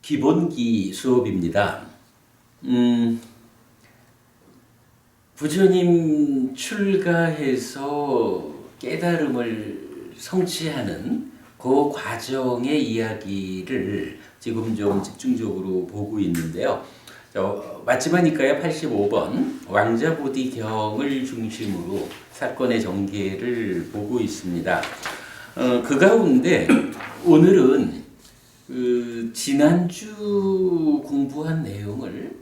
기본기 수업입니다. 부처님 출가해서 깨달음을 성취하는 그 과정의 이야기를 지금 좀 집중적으로 보고 있는데요. 마지막이니까요. 85번 왕자보디경을 중심으로 사건의 전개를 보고 있습니다. 그 가운데 오늘은 지난주 공부한 내용을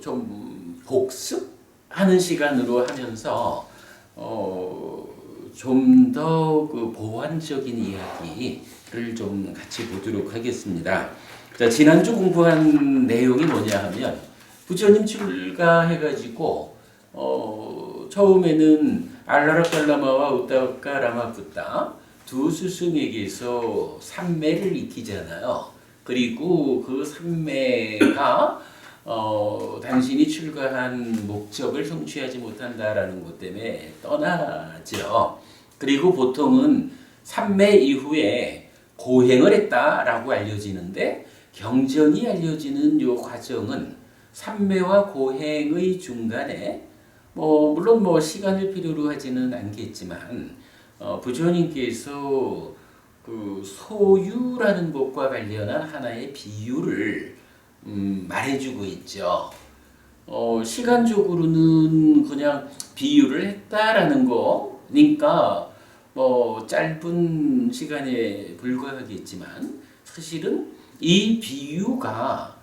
좀 복습하는 시간으로 하면서 좀 더 보완적인 이야기를 좀 같이 보도록 하겠습니다. 자, 지난주 공부한 내용이 뭐냐 하면 부처님 출가해가지고 처음에는 알라라칼라마와 우타카 라마푸타 두 스승에게서 삼매를 익히잖아요. 그리고 그 삼매가 당신이 출가한 목적을 성취하지 못한다라는 것 때문에 떠나죠. 그리고 보통은 삼매 이후에 고행을 했다라고 알려지는데 경전이 알려지는 이 과정은 삼매와 고행의 중간에 물론 시간을 필요로 하지는 않겠지만 부처님께서 그 소유라는 것과 관련한 하나의 비유를 말해주고 있죠. 시간적으로는 그냥 비유를 했다라는 거니까 짧은 시간에 불과하겠지만 사실은 이 비유가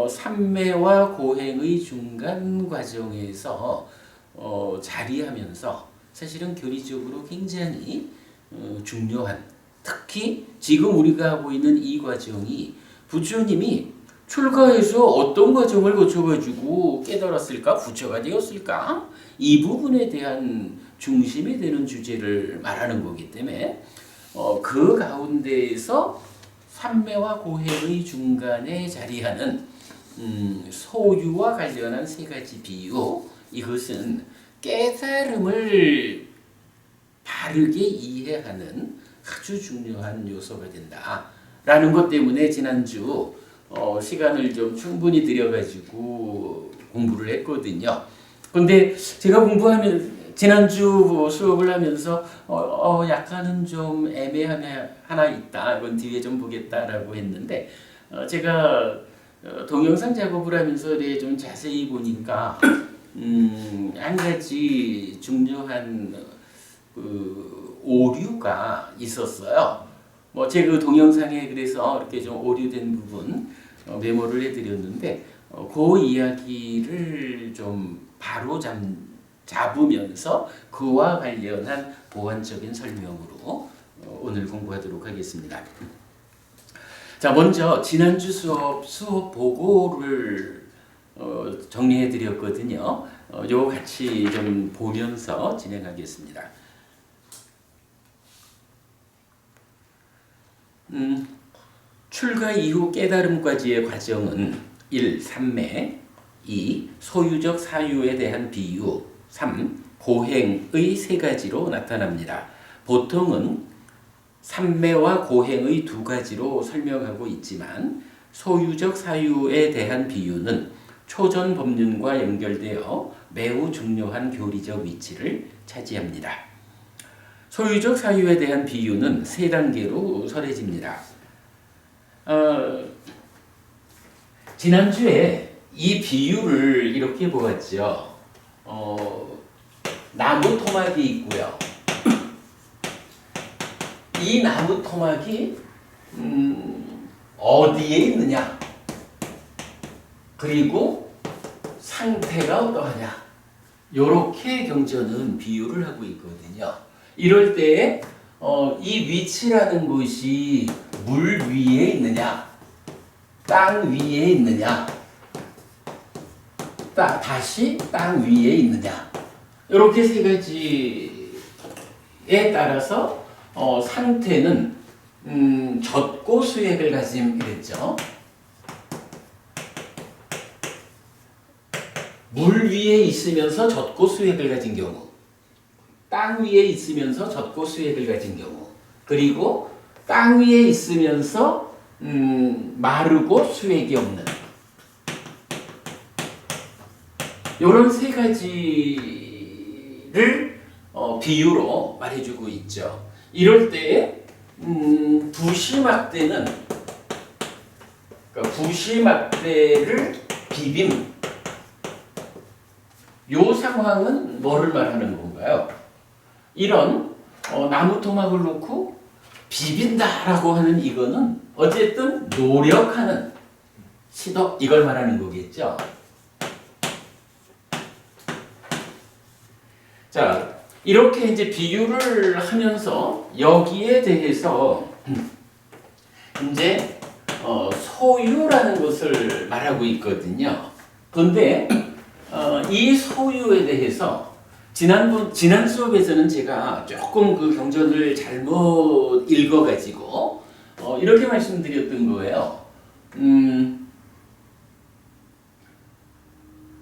삼매와 고행의 중간 과정에서 자리하면서 사실은 교리적으로 굉장히 중요한, 특히 지금 우리가 하고 있는 이 과정이 부처님이 출가해서 어떤 과정을 거쳐가지고 깨달았을까, 부처가 되었을까, 이 부분에 대한 중심이 되는 주제를 말하는 거기 때문에 그 가운데에서 삼매와 고행의 중간에 자리하는 소유와 관련한 세 가지 비유, 이것은 깨달음을 바르게 이해하는 아주 중요한 요소가 된다라는 것 때문에 지난주 시간을 좀 충분히 들여가지고 공부를 했거든요. 근데 제가 지난주 수업을 하면서 약간은 좀 애매한 하나 있다. 이건 뒤에 좀 보겠다라고 했는데 제가 동영상 작업을 하면서 좀 자세히 보니까 한 가지 중요한 오류가 있었어요. 제가 동영상에 그래서 이렇게 좀 오류된 부분 메모를 해드렸는데 그 이야기를 좀 바로 잡으면서 그와 관련한 보완적인 설명으로 오늘 공부하도록 하겠습니다. 자, 먼저 지난주 수업 보고를 정리해 드렸거든요. 요거 같이 좀 보면서 진행하겠습니다. 출가 이후 깨달음까지의 과정은 1. 삼매 2. 소유적 사유에 대한 비유 3. 고행의 세 가지로 나타납니다. 보통은 삼매와 고행의 두 가지로 설명하고 있지만 소유적 사유에 대한 비유는 초전 법륜과 연결되어 매우 중요한 교리적 위치를 차지합니다. 소유적 사유에 대한 비유는 세 단계로 설해집니다. 지난주에 이 비유를 이렇게 보았죠. 나무 토막이 있고요. 이 나무 토막이 어디에 있느냐, 그리고 상태가 어떠하냐, 이렇게 경전은 비유를 하고 있거든요. 이럴 때에 이 위치라는 것이 물 위에 있느냐, 땅 위에 있느냐, 다시 땅 위에 있느냐, 이렇게 세 가지에 따라서 상태는 젖고 수액을 가짐 그랬죠. 물 위에 있으면서 젖고 수액을 가진 경우, 땅 위에 있으면서 젖고 수액을 가진 경우, 그리고 땅 위에 있으면서 마르고 수액이 없는 이런 세 가지를 비유로 말해주고 있죠. 이럴 때에 부시막대는 그러니까 부시막대를 비빔 요 상황은 뭐를 말하는 건가요? 이런 나무 토막을 놓고 비빈다라고 하는 이거는 어쨌든 노력하는 시도 이걸 말하는 거겠죠. 자, 이렇게 이제 비유를 하면서 여기에 대해서 이제 소유라는 것을 말하고 있거든요. 그런데 이 소유에 대해서 지난 수업에서는 제가 조금 그 경전을 잘못 읽어가지고 이렇게 말씀드렸던 거예요.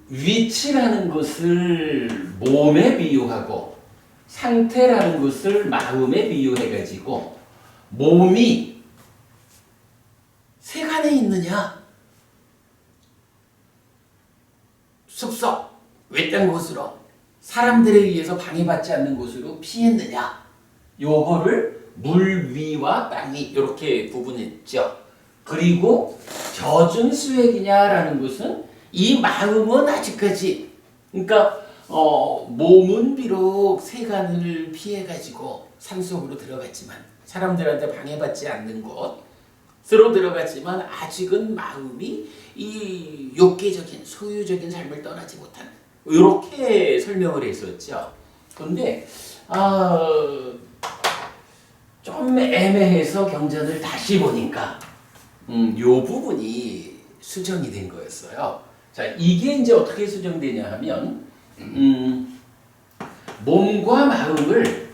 위치라는 것을 몸에 비유하고 상태라는 것을 마음에 비유해가지고 몸이 세간에 있느냐 숲속 외딴 곳으로 사람들에 의해서 방해받지 않는 곳으로 피했느냐 요거를 물 위와 땅 위 이렇게 구분했죠. 그리고 젖은 수액이냐라는 것은 이 마음은 아직까지 그러니까 몸은 비록 세간을 피해가지고 산속으로 들어갔지만 사람들한테 방해받지 않는 곳으로 들어갔지만 아직은 마음이 이 욕계적인 소유적인 삶을 떠나지 못한 이렇게 설명을 했었죠. 그런데 좀 애매해서 경전을 다시 보니까 요 부분이 수정이 된 거였어요. 자, 이게 이제 어떻게 수정되냐 하면 몸과 마음을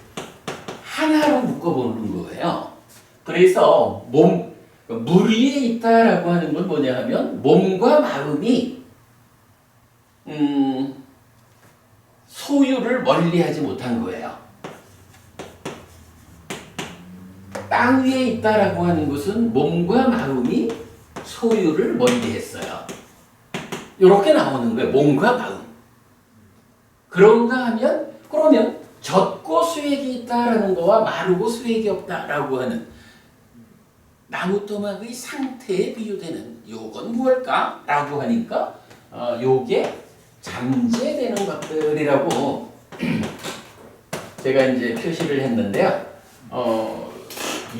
하나로 묶어보는 거예요. 그래서 물 위에 있다라고 하는 건 뭐냐 하면 몸과 마음이 소유를 멀리하지 못한 거예요. 땅 위에 있다라고 하는 것은 몸과 마음이 소유를 멀리했어요. 이렇게 나오는 거예요. 몸과 마음. 그런가 하면 그러면 젖고 수액이 있다라는 거와 마르고 수액이 없다라고 하는 나무토막의 상태에 비유되는 요건 무엇일까? 라고 하니까 요게 잠재되는 것들이라고 제가 이제 표시를 했는데요.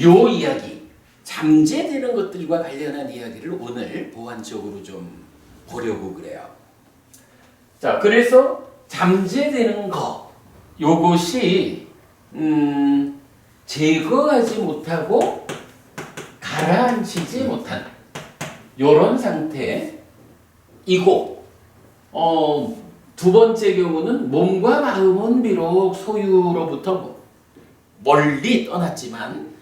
요 이야기 잠재되는 것들과 관련한 이야기를 오늘 보완적으로 좀 보려고 그래요. 자, 그래서 잠재되는 거 요것이 제거하지 못하고 가라앉히지 못한 요런 상태이고 두 번째 경우는 몸과 마음은 비록 소유로부터 멀리 떠났지만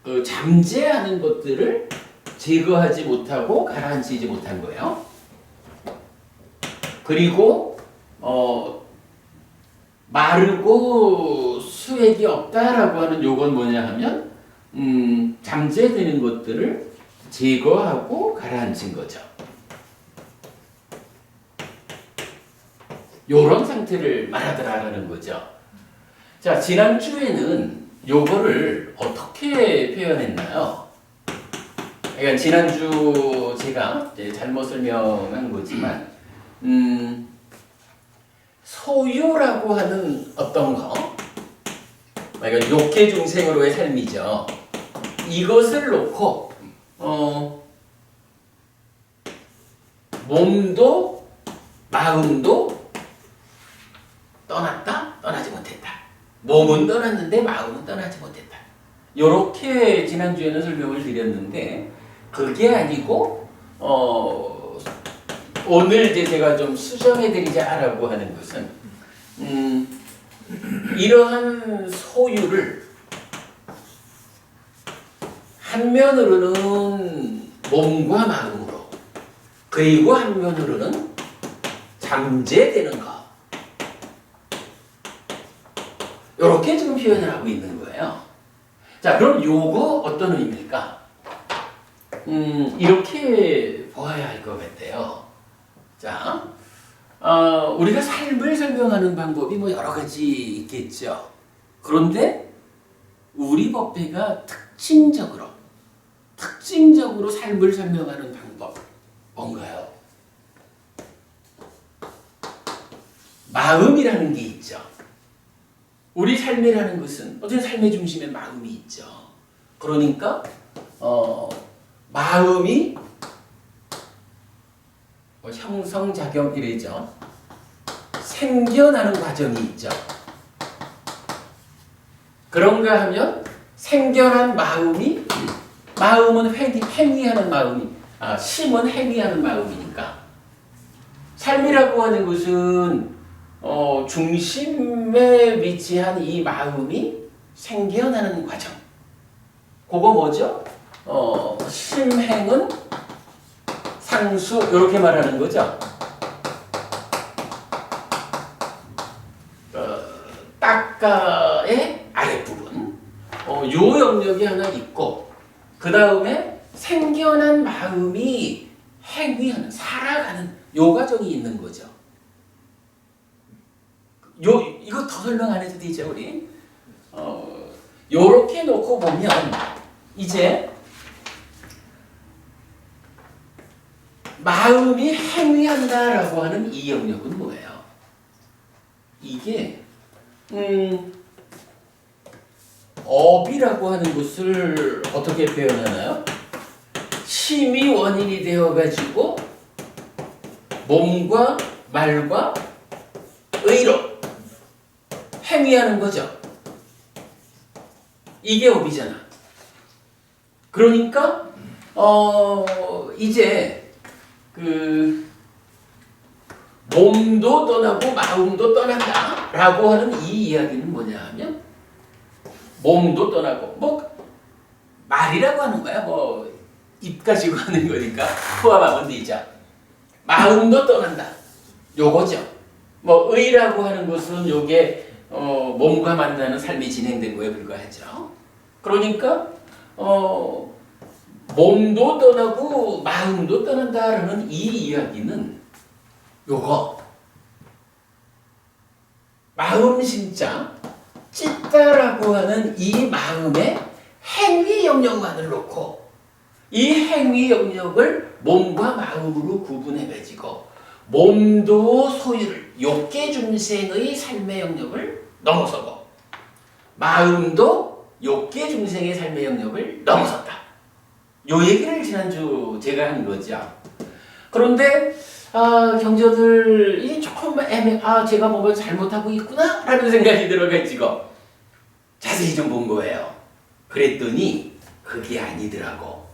그 잠재하는 것들을 제거하지 못하고 가라앉히지 못한 거예요. 그리고 마르고 수액이 없다라고 하는 요건 뭐냐 하면 잠재되는 것들을 제거하고 가라앉힌 거죠. 요런 상태를 말하더라라는 거죠. 자, 지난주에는 요거를 어떻게 표현했나요? 그러니까 지난주 제가 잘못 설명한 거지만 소유라고 하는 어떤 거 그러니까 욕계 중생으로의 삶이죠. 이것을 놓고 몸도 마음도 떠났다? 떠나지 못했다. 몸은 떠났는데 마음은 떠나지 못했다. 이렇게 지난주에는 설명을 드렸는데 그게 아니고 오늘 이제 제가 좀 수정해드리자라고 하는 것은 이러한 소유를 한면으로는 몸과 마음으로 그리고 한면으로는 잠재되는 것 이렇게 지금 표현을 하고 있는 거예요. 자, 그럼 요거 어떤 의미일까? 이렇게 보아야 할 것 같아요. 자, 우리가 삶을 설명하는 방법이 뭐 여러 가지 있겠죠. 그런데 우리 법회가 특징적으로 삶을 설명하는 방법 뭔가요? 마음이라는 게 있죠. 우리 삶이라는 것은 어떤 삶의 중심에 마음이 있죠. 그러니까 마음이 형성작용이래죠. 생겨나는 과정이 있죠. 그런가 하면 생겨난 마음은 행위하는 마음이 심은 행위하는 마음이니까 삶이라고 하는 것은 중심에 위치한 이 마음이 생겨나는 과정. 그거 뭐죠? 심행은 상수 이렇게 말하는 거죠. 딱가의 아랫부분 요 영역이 하나 있고 그 다음에 생겨난 마음이 행위하는 살아가는 요 과정이 있는 거죠. 이거 더 설명 안 해도 되죠 우리? 요렇게 놓고 보면 이제 마음이 행위한다라고 하는 이 영역은 뭐예요? 이게 업이라고 하는 것을 어떻게 표현하나요? 심이 원인이 되어가지고 몸과 말과 의로 행위하는 거죠. 이게 업이잖아. 그러니까 이제 몸도 떠나고 마음도 떠난다 라고 하는 이 이야기는 뭐냐 하면 몸도 떠나고 말이라고 하는 거야. 입 가지고 하는 거니까 코와 마음은 되죠. 마음도 떠난다. 요거죠. 의라고 하는 것은 요게 몸과 만나는 삶이 진행된 거에 불과하죠. 그러니까 몸도 떠나고 마음도 떠난다라는 이 이야기는 요거 마음 심자 찢다라고 하는 이 마음의 행위 영역만을 놓고 이 행위 영역을 몸과 마음으로 구분해가지고 몸도 소유를 욕계 중생의 삶의 영역을 넘어서고 마음도 욕계 중생의 삶의 영역을 넘어섰다. 요 얘기를 지난주 제가 한 거죠. 그런데 경전을 조금 제가 뭔가 잘못하고 있구나 라는 생각이 들어가지고 자세히 좀 본 거예요. 그랬더니 그게 아니더라고.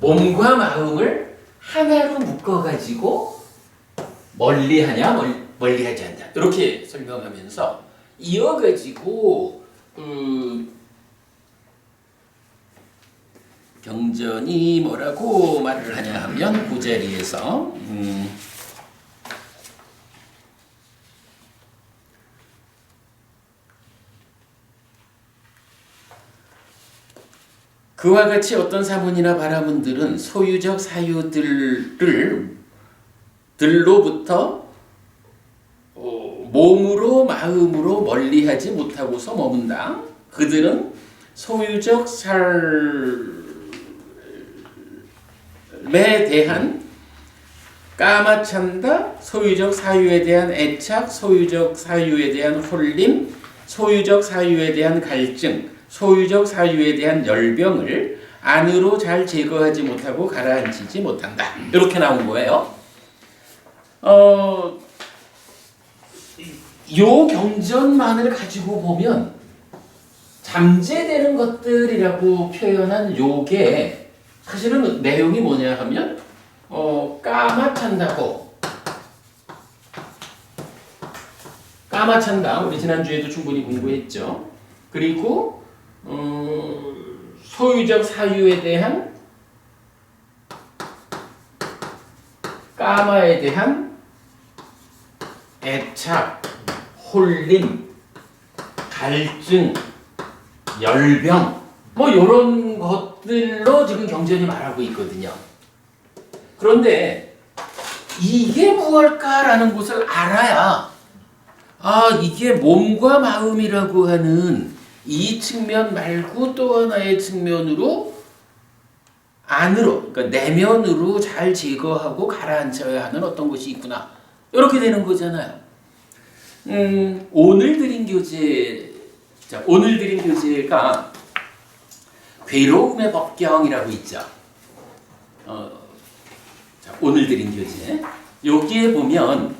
몸과 마음을 하나로 묶어가지고 멀리하냐 멀리하지 않냐 이렇게 설명하면서 이어가지고 경전이 뭐라고 말을 하냐 하면 그 자리에서 그와 같이 어떤 사문이나 바라문들은 소유적 사유들로부터 몸으로 마음으로 멀리하지 못하고서 머문다. 그들은 소유적 삶에 대한 까마찬다, 소유적 사유에 대한 애착, 소유적 사유에 대한 홀림, 소유적 사유에 대한 갈증, 소유적 사유에 대한 열병을 안으로 잘 제거하지 못하고 가라앉히지 못한다. 이렇게 나온 거예요. 요 경전만을 가지고 보면 잠재되는 것들이라고 표현한 요게 사실은 내용이 뭐냐 하면 까마찬다. 우리 지난주에도 충분히 공부했죠. 그리고 소유적 사유에 대한 까마에 대한 애착, 홀림, 갈증, 열병 이런 것 것들로 지금 경전이 말하고 있거든요. 그런데 이게 무엇일까라는 것을 알아야 이게 몸과 마음이라고 하는 이 측면 말고 또 하나의 측면으로 안으로, 그러니까 내면으로 잘 제거하고 가라앉혀야 하는 어떤 것이 있구나. 이렇게 되는 거잖아요. 오늘 드린 교재가 괴로움의 법경이라고 있죠. 오늘 드린 교재. 여기에 보면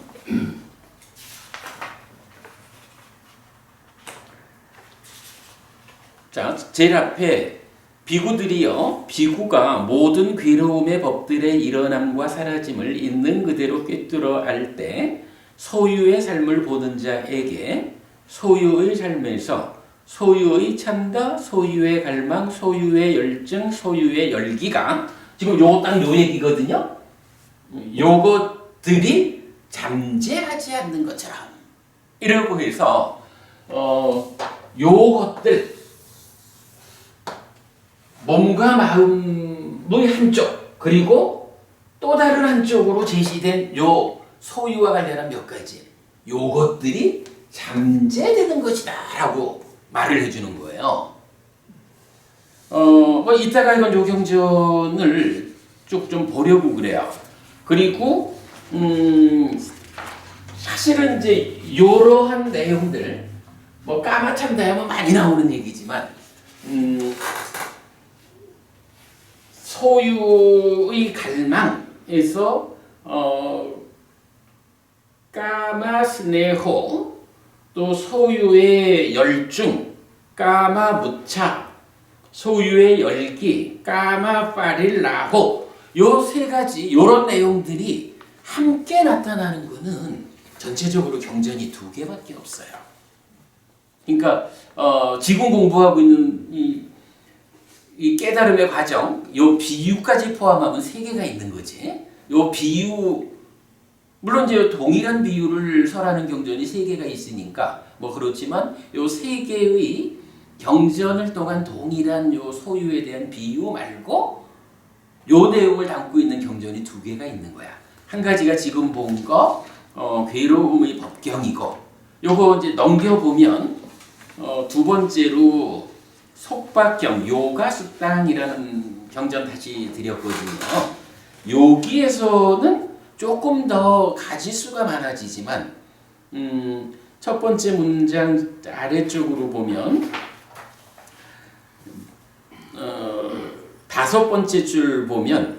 제일 앞에 비구가 모든 괴로움의 법들의 일어남과 사라짐을 있는 그대로 꿰뚫어 알 때 소유의 삶을 보는 자에게 소유의 삶에서 소유의 참다, 소유의 갈망, 소유의 열정, 소유의 열기가 지금 딱 요 얘기거든요. 요것들이 잠재하지 않는 것처럼 이라고 해서 요것들 몸과 마음의 한쪽 그리고 또 다른 한쪽으로 제시된 요 소유와 관련한 몇 가지 요것들이 잠재되는 것이다 라고 말을 해주는 거예요. 이따가 이건 요 경전을 쭉 좀 보려고 그래요. 그리고 사실은 이제 이러한 내용들 까마참다야 많이 나오는 얘기지만 소유의 갈망에서 까마스네호 또 소유의 열중 까마무차 소유의 열기 까마파릴라호 요 세 가지 요런 내용들이 함께 나타나는 거는 전체적으로 경전이 2개밖에 없어요. 그러니까 지금 공부하고 있는 이 깨달음의 과정, 요 비유까지 포함하면 3개가 있는 거지. 요 비유, 물론 이제 동일한 비유를 설하는 경전이 3개가 있으니까 그렇지만 요 3개의 경전을 통한 동일한 요 소유에 대한 비유 말고 요 내용을 담고 있는 경전이 2개가 있는 거야. 한 가지가 지금 본 거, 괴로움의 법경이고, 요거 이제 넘겨보면, 2번째로 속박경, 요가숙당이라는 경전 다시 드렸거든요. 여기에서는 조금 더 가지수가 많아지지만, 첫 번째 문장 아래쪽으로 보면, 5번째 줄 보면,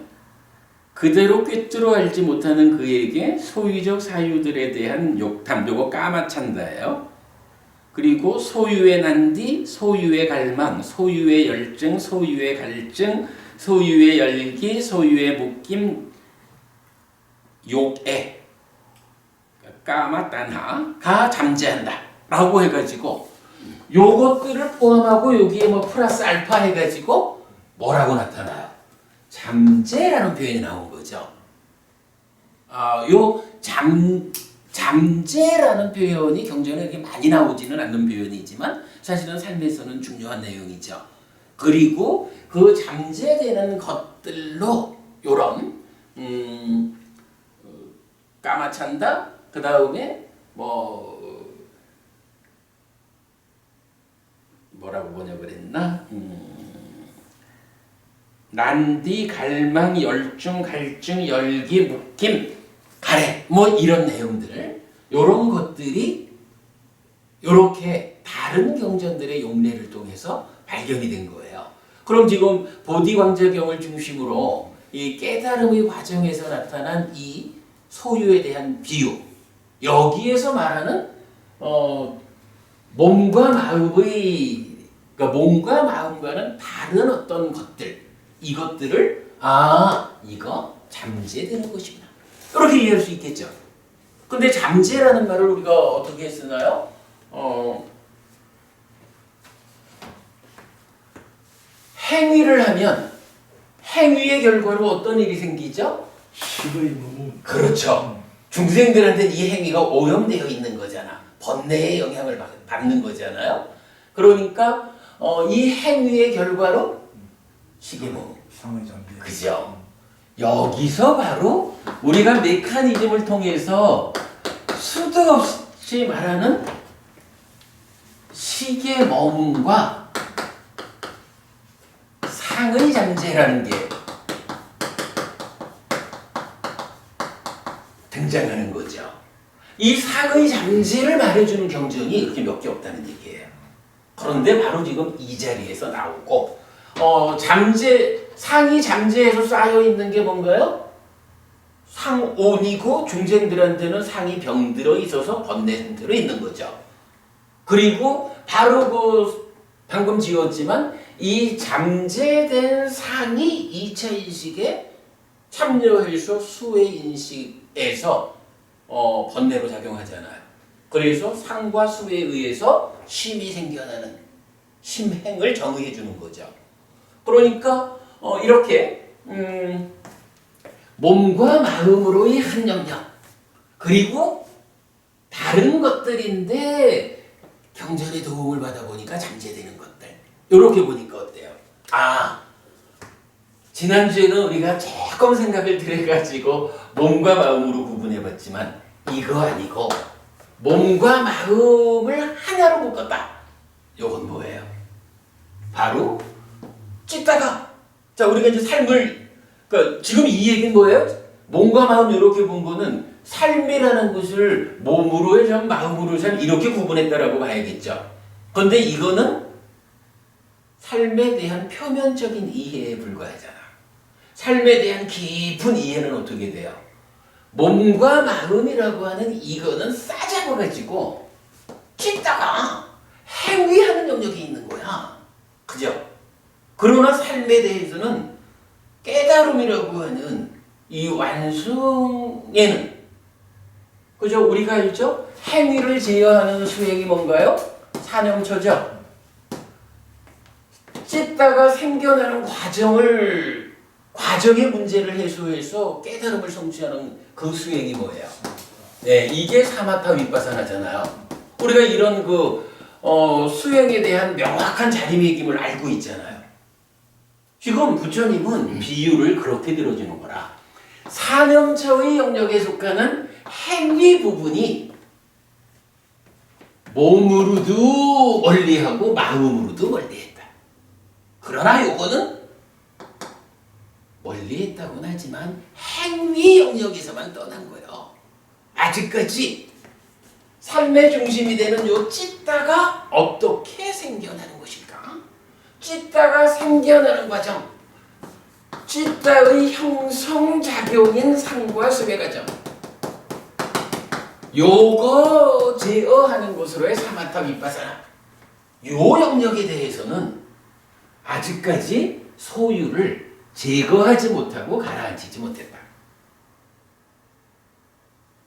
그대로 꿰뚫어 알지 못하는 그에게 소유적 사유들에 대한 욕탐, 요거 까마찬다예요. 그리고 소유의 난디, 소유의 갈망, 소유의 열정, 소유의 갈증, 소유의 열기, 소유의 묶임, 욕애, 까마따나가 잠재한다 라고 해가지고 요것들을 포함하고 여기에 플러스 알파 해가지고 뭐라고 나타나요? 잠재라는 표현이 나온 거죠. 요 잠재라는 표현이 경전에 이렇게 많이 나오지는 않는 표현이지만 사실은 삶에서는 중요한 내용이죠. 그리고 그 잠재되는 것들로 요런 까마찬다 그 다음에 뭐라고 번역을 했나? 난디, 갈망, 열중, 갈증, 열기, 묶임, 가래 이런 내용들 이런 것들이 이렇게 다른 경전들의 용례를 통해서 발견이 된 거예요. 그럼 지금 보디왕자경을 중심으로 이 깨달음의 과정에서 나타난 이 소유에 대한 비유 여기에서 말하는 몸과 마음의 그러니까 몸과 마음과는 다른 어떤 것들 이것들을 이거 잠재되는 것이구나 이렇게 이해할 수 있겠죠. 근데 잠재라는 말을 우리가 어떻게 쓰나요? 행위를 하면 행위의 결과로 어떤 일이 생기죠? 그렇죠. 중생들한테는 이 행위가 오염되어 있는 거잖아. 번뇌의 영향을 받는 거잖아요. 그러니까 이 행위의 결과로 시계몸. 상의 잠재. 그죠? 여기서 바로 우리가 메커니즘을 통해서 수도 없이 말하는 시계몸과 상의 잠재라는 게 등장하는 거죠. 이 상의 잠재를 말해주는 경전이 그렇게 몇 개 없다는 얘기예요. 그런데 바로 지금 이 자리에서 나오고 상이 잠재에서 쌓여 있는 게 뭔가요? 상온이고 중생들한테는 상이 병들어 있어서 번뇌 들어 있는 거죠. 그리고 바로 그 방금 지었지만 이 잠재된 상이 2차 인식에 참여해서 수의 인식에서 번뇌로 작용하잖아요. 그래서 상과 수에 의해서 심이 생겨나는 심행을 정의해 주는 거죠. 그러니까 이렇게 몸과 마음으로의 한 영역 그리고 다른 것들인데 경전의 도움을 받아보니까 잠재되는 것들 이렇게 보니까 어때요? 지난주에는 우리가 조금 생각을 들여가지고 몸과 마음으로 구분해봤지만 이거 아니고 몸과 마음을 하나로 묶었다. 이건 뭐예요? 바로 찢다가 자 우리가 이제 삶을 그러니까 지금 이 얘기는 뭐예요? 몸과 마음 이렇게 본 거는 삶이라는 것을 몸으로의 삶, 마음으로의 삶 이렇게 구분했다라고 봐야겠죠. 그런데 이거는 삶에 대한 표면적인 이해에 불과하잖아. 삶에 대한 깊은 이해는 어떻게 돼요? 몸과 마음이라고 하는 이거는 싸잡아가지고 찢다가 행위하는 영역이 있는 거야. 그죠? 그러나 삶에 대해서는 깨달음이라고 하는 이 완승에는 그죠? 우리가 알죠? 행위를 제어하는 수행이 뭔가요? 사념처죠. 찢다가 생겨나는 과정의 문제를 해소해서 깨달음을 성취하는 그 수행이 뭐예요? 네, 이게 사마타 윗바사나잖아요. 우리가 이런 수행에 대한 명확한 자리매김을 알고 있잖아요. 지금 부처님은 비유를 그렇게 들어주는 거라. 사념처의 영역에 속하는 행위 부분이 몸으로도 멀리하고 마음으로도 멀리했다. 그러나 요거는 멀리했다고는 하지만 행위 영역에서만 떠난 거예요. 아직까지 삶의 중심이 되는 요 찢다가 어떻게 생겨나는 것일까? 찢다가 생겨나는 과정, 찢다의 형성작용인 상과 수의 과정 요거 제어하는 것으로의 사마타 윗바사나 요 영역에 대해서는 아직까지 소유를 제거하지 못하고 가라앉히지 못했다.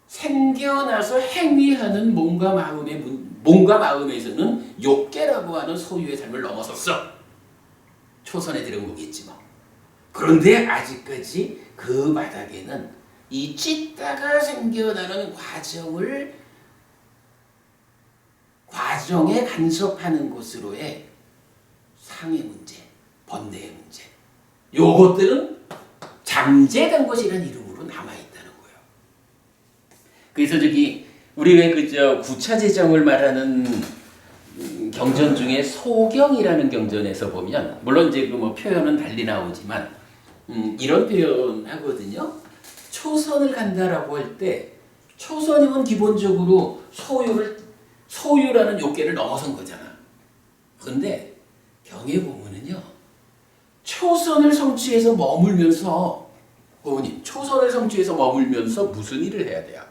생겨나서 행위하는 몸과 마음에서는 욕계라고 하는 소유의 삶을 넘어섰어. 초선에 들은 거겠지 뭐. 그런데 아직까지 그 바닥에는 이 찢다가 생겨나는 과정에 간섭하는 것으로의 상의 문제, 번뇌의 문제 요것들은 잠재된 것이라는 이름으로 남아있다는 거예요. 그래서 우리 왜 구차 재정을 말하는 경전 중에 소경이라는 경전에서 보면 물론 이제 표현은 달리 나오지만 이런 표현 하거든요. 초선을 간다라고 할 때 초선이면 기본적으로 소유라는 욕계를 넘어선 거잖아. 그런데 경에 보면은요. 초선을 성취해서 머물면서 어머님 초선을 성취해서 머물면서 무슨 일을 해야 돼요?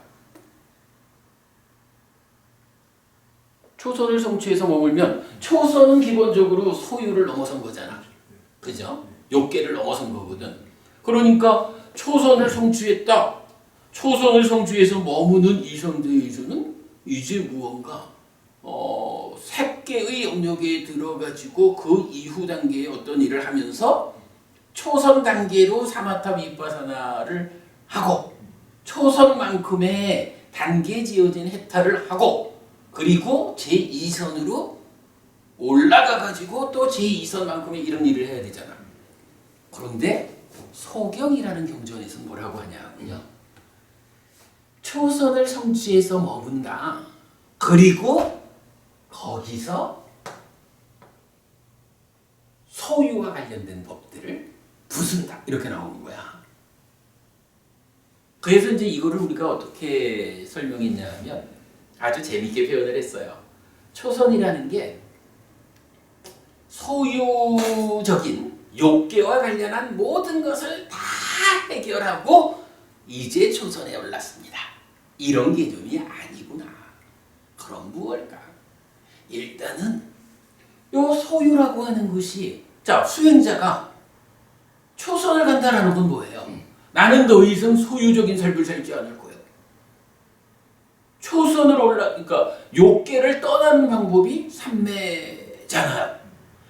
초선을 성취해서 머물면 초선은 기본적으로 소유를 넘어선 거잖아. 그죠? 욕계를 넘어선 거거든. 그러니까 초선을 성취했다. 초선을 성취해서 머무는 이 상태에서는 이제 무언가 색계의 영역에 들어가지고 그 이후 단계에 어떤 일을 하면서 초선 단계로 사마타 윗바사나를 하고 초선만큼의 단계 지어진 해탈을 하고 그리고 제2선으로 올라가가지고 또 제2선만큼의 이런 일을 해야 되잖아. 그런데 소경이라는 경전에서는 뭐라고 하냐면요. 초선을 성취해서 머문다. 그리고 거기서 소유와 관련된 법들을 부순다. 이렇게 나오는 거야. 그래서 이제 이거를 우리가 어떻게 설명했냐면 아주 재밌게 표현을 했어요. 초선이라는 게 소유적인 욕계와 관련한 모든 것을 다 해결하고 이제 초선에 올랐습니다. 이런 개념이 아니구나. 그럼 무엇일까? 일단은 요 소유라고 하는 것이 자 수행자가 초선을 간다라는 건 뭐예요? 나는 더 이상 소유적인 삶을 살지 않을 거예요. 초선을 그러니까 욕계를 떠나는 방법이 삼매잖아요.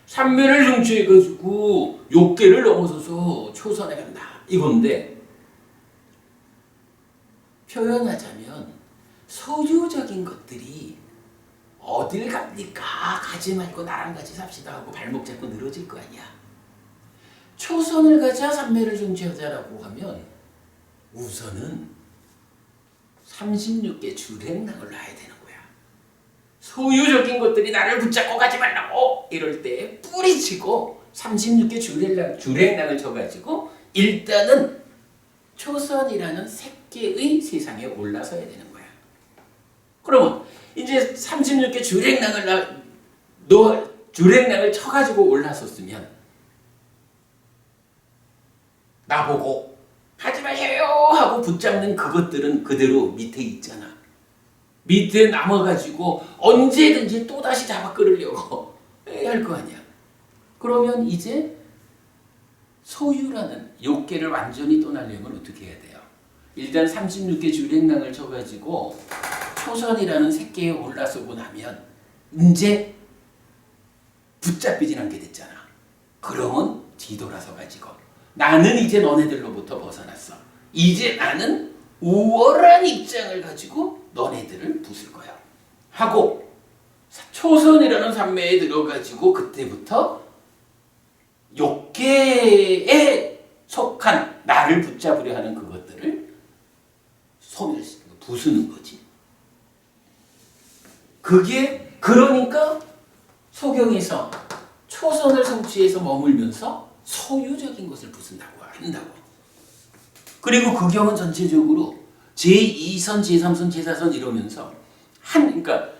삼매를 성취해가지고 욕계를 넘어서서 초선에 간다. 이건데 표현하자면 소유적인 것들이 어딜 갑니까? 가지 말고 나랑 같이 삽시다 하고 발목 잡고 늘어질 거 아니야. 초선을 가자 삼매를 성취하자라고 하면 우선은 36개 주랭랑을 놔야 되는 거야. 소유적인 것들이 나를 붙잡고 가지 말라고 이럴 때 뿌리치고 36개 주랭랑을 쳐가지고 일단은 초선이라는 새끼의 세상에 올라서야 되는 거야. 그러면 이제 36개 주랭랑을 쳐가지고 올라섰으면 나보고 하지 마세요 하고 붙잡는 그것들은 그대로 밑에 있잖아. 밑에 남아가지고 언제든지 또다시 잡아 끌으려고 할 거 아니야. 그러면 이제 소유라는 욕계를 완전히 떠나려면 어떻게 해야 돼요? 일단 36개 주랭랑을 쳐가지고 초선이라는 새끼에 올라서고 나면 이제 붙잡히진 않게 됐잖아. 그러면 뒤돌아서 가지고 나는 이제 너네들로부터 벗어났어. 이제 나는 우월한 입장을 가지고 너네들을 부술 거야. 하고 초선이라는 산매에 들어가지고 그때부터 욕계에 속한 나를 붙잡으려 하는 그것들을 부수는 거지. 그게 그러니까 소경에서 초선을 성취해서 머물면서 소유적인 것을 부순다고 한다고. 그리고 그 경은 전체적으로 제2선, 제3선, 제4선 이러면서 그러니까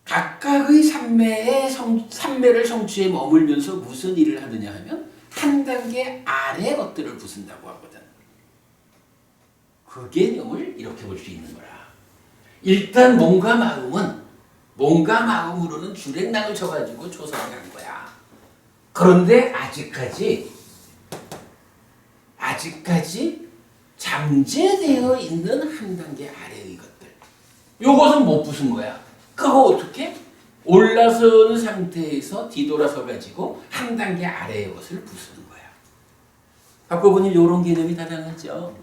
각각의 삼매를 성취해 머물면서 무슨 일을 하느냐 하면 한 단계 아래 것들을 부순다고 하거든. 그 개념을 이렇게 볼 수 있는 거라. 일단 몸과 마음으로는 주랭랑을 쳐가지고 초선을 간 거야. 그런데 아직까지 잠재되어 있는 한 단계 아래의 것들. 요것은 못 부순 거야. 그거 어떻게? 올라서는 상태에서 뒤돌아서 가지고 한 단계 아래의 것을 부수는 거야. 갖고 보니 이런 개념이 다양하죠.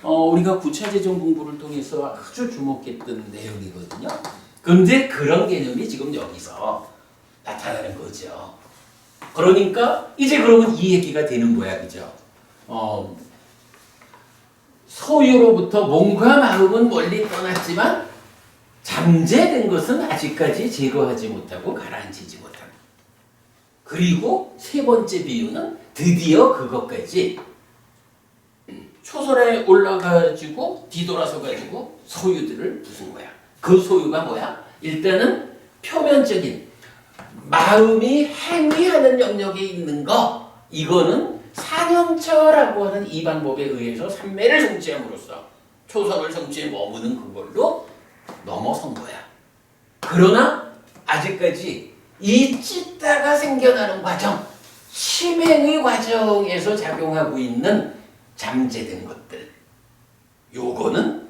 우리가 구차재정 공부를 통해서 아주 주목했던 내용이거든요. 근데 그런 개념이 지금 여기서 나타나는 거죠. 그러니까 이제 그러면 이 얘기가 되는 거야, 그죠? 소유로부터 몸과 마음은 멀리 떠났지만 잠재된 것은 아직까지 제거하지 못하고 가라앉히지 못한다. 그리고 세 번째 비유는 드디어 그것까지 초선에 올라가지고 뒤돌아서가지고 소유들을 부순 거야. 그 소유가 뭐야? 일단은 표면적인 마음이 행위하는 영역에 있는 거, 이거는 사념처라고 하는 이 방법에 의해서 삼매를 성취함으로써 초선을 성취해 머무는 그걸로 넘어선 거야. 그러나 아직까지 이 찢다가 생겨나는 과정, 심행의 과정에서 작용하고 있는 잠재된 것들, 요거는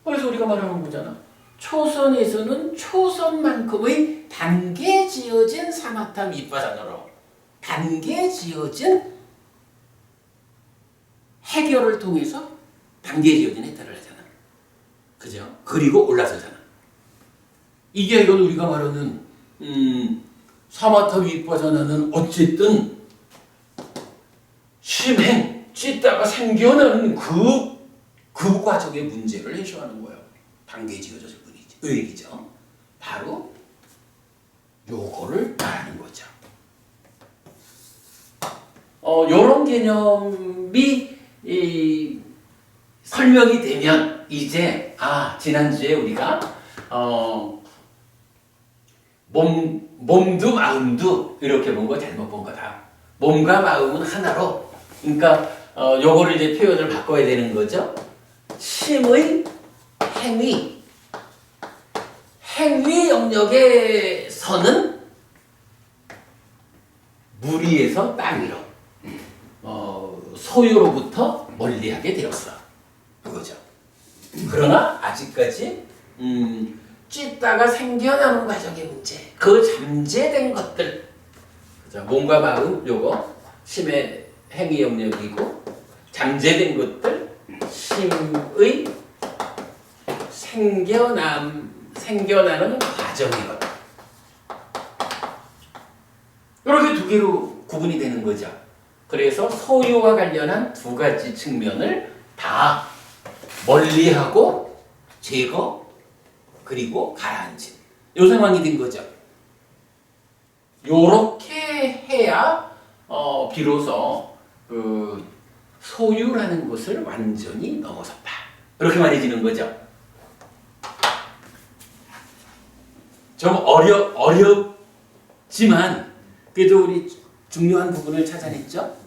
그래서 우리가 말하는 거잖아. 초선에서는 초선만큼의 단계 지어진 사마타 밑바산으로 단계 지어진 해결을 통해서 단계 지어진 해탈을 하잖아. 그죠? 그리고 올라서잖아. 이게 이건 우리가 말하는 사마타 윗바사나는 어쨌든 심행, 찢다가 생겨나는 그 과정의 문제를 해소하는 거예요. 단계 지어졌을 뿐이지. 의익이죠. 바로 요거를 말하는 거죠. 요런 개념이 설명이 되면 이제 지난주에 우리가 몸도 마음도 이렇게 본 거 잘못 본 거다. 몸과 마음은 하나로, 그러니까 요거를 이제 표현을 바꿔야 되는 거죠. 심의 행위 영역에서는 무리에서 땅 위로, 소유로부터 멀리하게 되었어. 그거죠. 그러나 아직까지 찢다가 생겨나는 과정의 문제, 그 잠재된 것들, 그죠? 몸과 마음 요거 심의 행위 영역이고, 잠재된 것들 심의 생겨나는 과정의 것. 이렇게 두 개로 구분이 되는 거죠. 그래서 소유와 관련한 두 가지 측면을 다 멀리하고 제거 그리고 가라앉힌 요 상황이 된 거죠. 요렇게 해야 비로소 그 소유라는 것을 완전히 넘어섰다. 그렇게 말해지는 거죠. 좀 어렵지만 그래도 우리 중요한 부분을 찾아냈죠.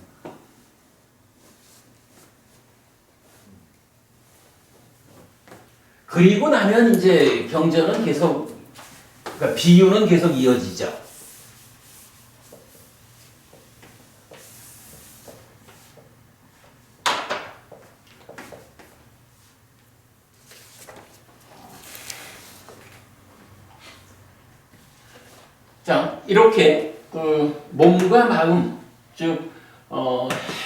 그리고 나면 이제 경전은 계속, 그러니까 비유는 계속 이어지죠. 자, 이렇게 그 몸과 마음, 즉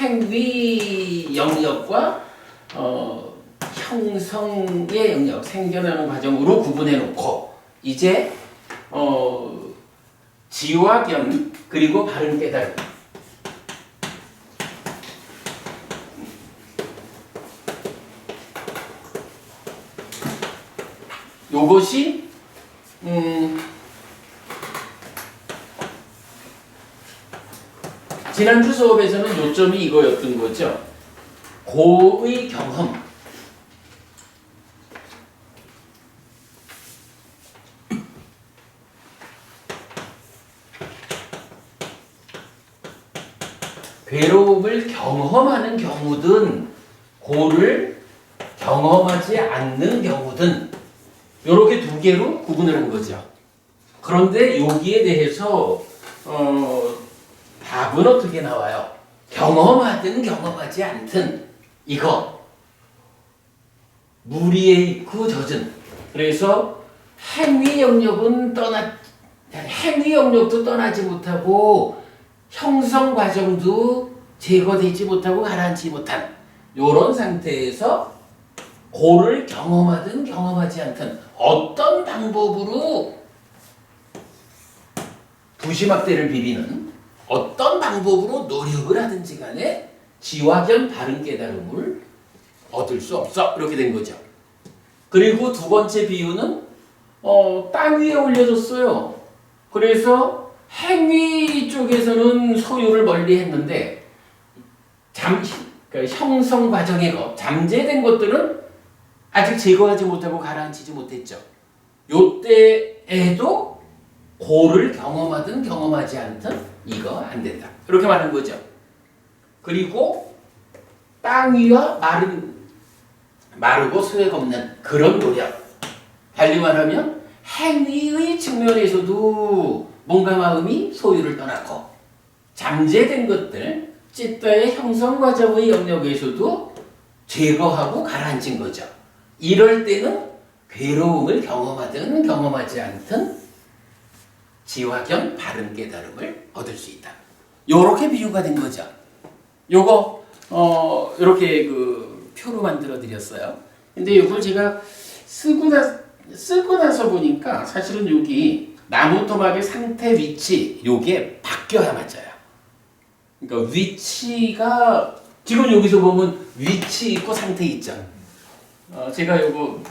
행위 영역과 형성의 영역, 생겨나는 과정으로 구분해 놓고 이제 지화견 그리고 바른 깨달음, 요것이 지난주 수업에서는 요점이 이거였던 거죠. 고의 경험. 괴로움을 경험하는 경우든 고를 경험하지 않는 경우든 이렇게 두 개로 구분을 한 거죠. 그런데 여기에 대해서 답은 어떻게 나와요? 경험하든 경험하지 않든 이거 무리에 있고 젖은, 그래서 행위 영역도 떠나지 못하고 형성 과정도 제거되지 못하고 가라앉지 못한 이런 상태에서 고를 경험하든 경험하지 않든 어떤 방법으로 부시막대를 비비는 어떤 방법으로 노력을 하든지 간에 지화견 바른 깨달음을 얻을 수 없어. 이렇게 된 거죠. 그리고 두 번째 비유는 땅 위에 올려줬어요. 그래서 행위 쪽에서는 소유를 멀리 했는데 그러니까 형성 과정의 것, 잠재된 것들은 아직 제거하지 못하고 가라앉히지 못했죠. 요때에도 고를 경험하든 경험하지 않든 이거 안 된다. 이렇게 말하는 거죠. 그리고 땅 위와 마르고 수액 없는 그런 노력. 달리 말하면 행위의 측면에서도 몸과 마음이 소유를 떠나고 잠재된 것들, 찌따의 형성 과정의 영역에서도 제거하고 가라앉힌 거죠. 이럴 때는 괴로움을 경험하든 경험하지 않든 지화견 바른 깨달음을 얻을 수 있다. 요렇게 비유가 된 거죠. 요거 이렇게 그 표로 만들어 드렸어요. 근데 이걸 제가 쓰고 나서 보니까 사실은 여기 나무 토막의 상태 위치 요게 바뀌어야 맞아요. 그러니까 위치가 지금 여기서 보면 위치 있고 상태 있죠. 제가 요거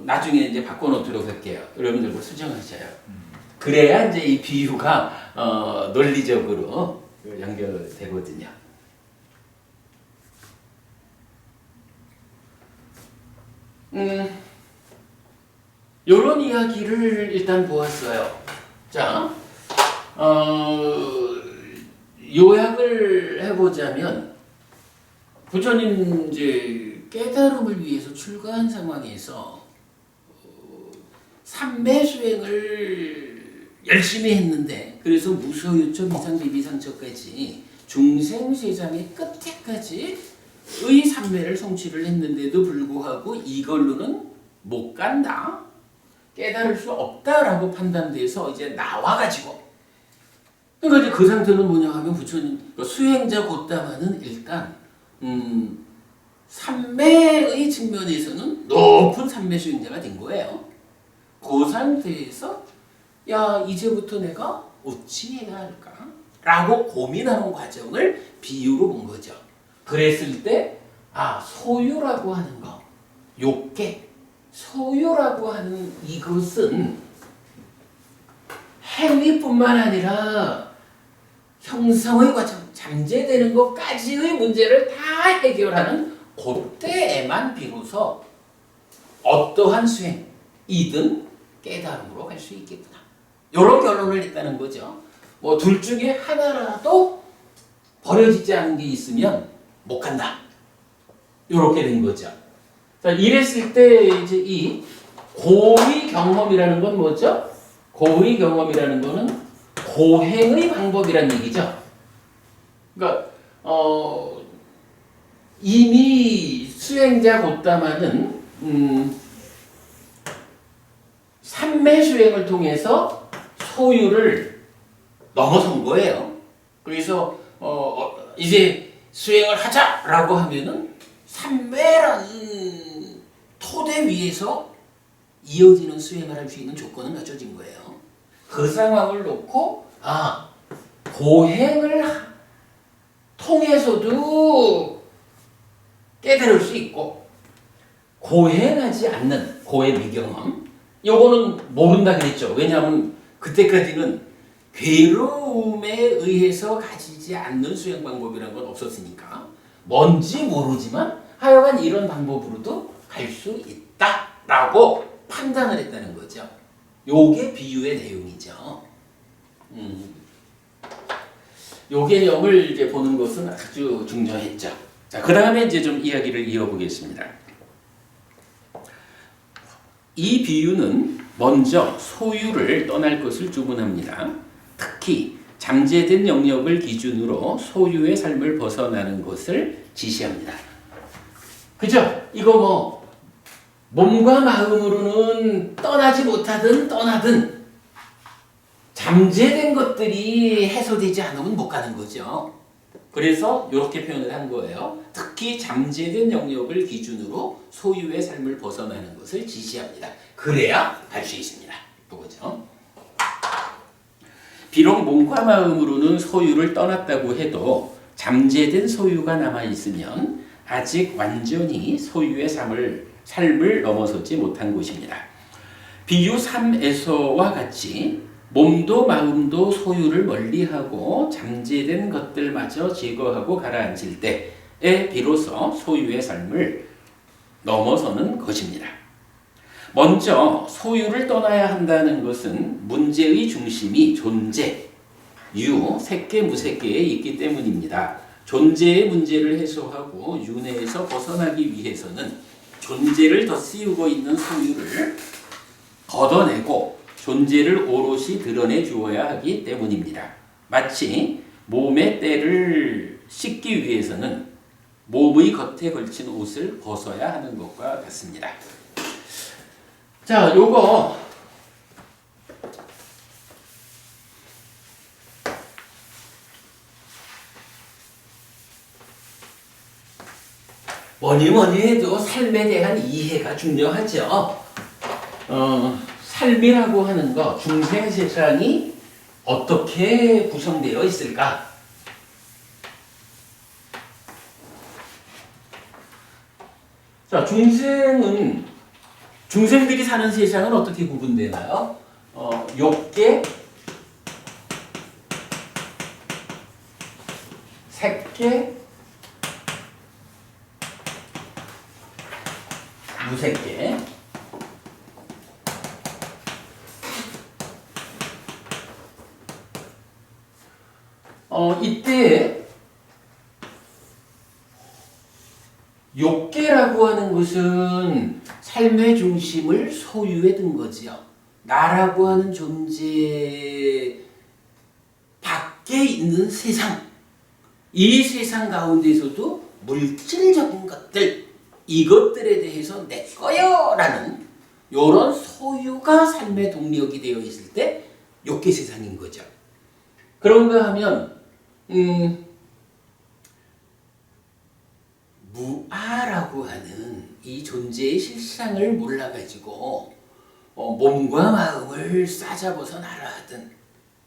나중에 이제 바꿔놓도록 할게요. 여러분들과 수정하셔요. 그래야 이제 이 비유가 논리적으로 연결되거든요. 요런 이야기를 일단 보았어요. 자, 요약을 해보자면, 부처님 이제 깨달음을 위해서 출가한 상황에서 삼매 수행을 열심히 했는데, 그래서 무소유처 미상비비상처까지 중생세상의 끝에까지 의 삼매를 성취를 했는데도 불구하고 이걸로는 못 간다, 깨달을 수 없다라고 판단돼서 이제 나와가지고, 그러니까 이제 그 상태는 뭐냐 하면 부처님 수행자 곧다마는 일단 삼매의 측면에서는 높은 삼매 수행자가 된 거예요. 그 상태에서 야, 이제부터 내가 어찌 해야 할까? 라고 고민하는 과정을 비유로 본 거죠. 그랬을 때 소유라고 하는 거, 욕계, 소유라고 하는 이것은 행위뿐만 아니라 형성의 과정, 잠재되는 것까지의 문제를 다 해결하는 그때에만 비로소 어떠한 수행이든 깨달음으로 갈 수 있겠구나, 이런 결론을 냈다는 거죠. 뭐 둘 중에 하나라도 버려지지 않은 게 있으면 못 간다, 이렇게 된 거죠. 자, 이랬을 때 이제 이 고의 경험이라는 건 뭐죠? 고의 경험이라는 거는 고행의 방법이란 얘기죠. 그러니까 이미 수행자 곧다마는 삼매 수행을 통해서 소유를 넘어선 거예요. 그래서 이제 수행을 하자라고 하면은 삼매라는 토대 위에서 이어지는 수행을 할 수 있는 조건은 갖춰진 거예요. 그 상황을 놓고 고행을 통해서도 깨달을 수 있고, 고행하지 않는 고의 미경험, 요거는 모른다 그랬죠. 왜냐하면 그때까지는 괴로움에 의해서 가지지 않는 수행 방법이라는 건 없었으니까 뭔지 모르지만 하여간 이런 방법으로도 갈 수 있다라고 판단을 했다는 거죠. 요게 비유의 내용이죠. 요 개념을 이제 보는 것은 아주 중요했죠. 자, 그 다음에 이제 좀 이야기를 이어보겠습니다. 이 비유는 먼저 소유를 떠날 것을 주문합니다. 특히 잠재된 영역을 기준으로 소유의 삶을 벗어나는 것을 지시합니다. 그죠? 이거 뭐 몸과 마음으로는 떠나지 못하든 떠나든 잠재된 것들이 해소되지 않으면 못 가는 거죠. 그래서 이렇게 표현을 한 거예요. 특히 잠재된 영역을 기준으로 소유의 삶을 벗어나는 것을 지시합니다. 그래야 갈 수 있습니다. 그거죠. 비록 몸과 마음으로는 소유를 떠났다고 해도 잠재된 소유가 남아있으면 아직 완전히 소유의 삶을 넘어서지 못한 것입니다. 비유 3에서와 같이 몸도 마음도 소유를 멀리하고 잠재된 것들마저 제거하고 가라앉을 때에 비로소 소유의 삶을 넘어서는 것입니다. 먼저 소유를 떠나야 한다는 것은 문제의 중심이 존재, 유, 색계, 무색계에 있기 때문입니다. 존재의 문제를 해소하고 윤회에서 벗어나기 위해서는 존재를 덧씌우고 있는 소유를 걷어내고 존재를 오롯이 드러내 주어야 하기 때문입니다. 마치 몸의 때를 씻기 위해서는 몸의 겉에 걸친 옷을 벗어야 하는 것과 같습니다. 자, 요거 뭐니 해도 삶에 대한 이해가 중요하죠. 삶이라고 하는 거, 중생 세상이 어떻게 구성되어 있을까? 자, 중생들이 사는 세상은 어떻게 구분되나요? 욕계, 색계, 무색계. 이때 욕계라고 하는 것은 삶의 중심을 소유에 둔 거지요. 나라고 하는 존재 밖에 있는 세상, 이 세상 가운데서도 물질적인 것들, 이것들에 대해서 내 거요라는 이런 소유가 삶의 동력이 되어 있을 때 욕계 세상인 거죠. 그런가 하면 무아라고 하는 이 존재의 실상을 몰라가지고 몸과 마음을 싸잡아서 날아가든,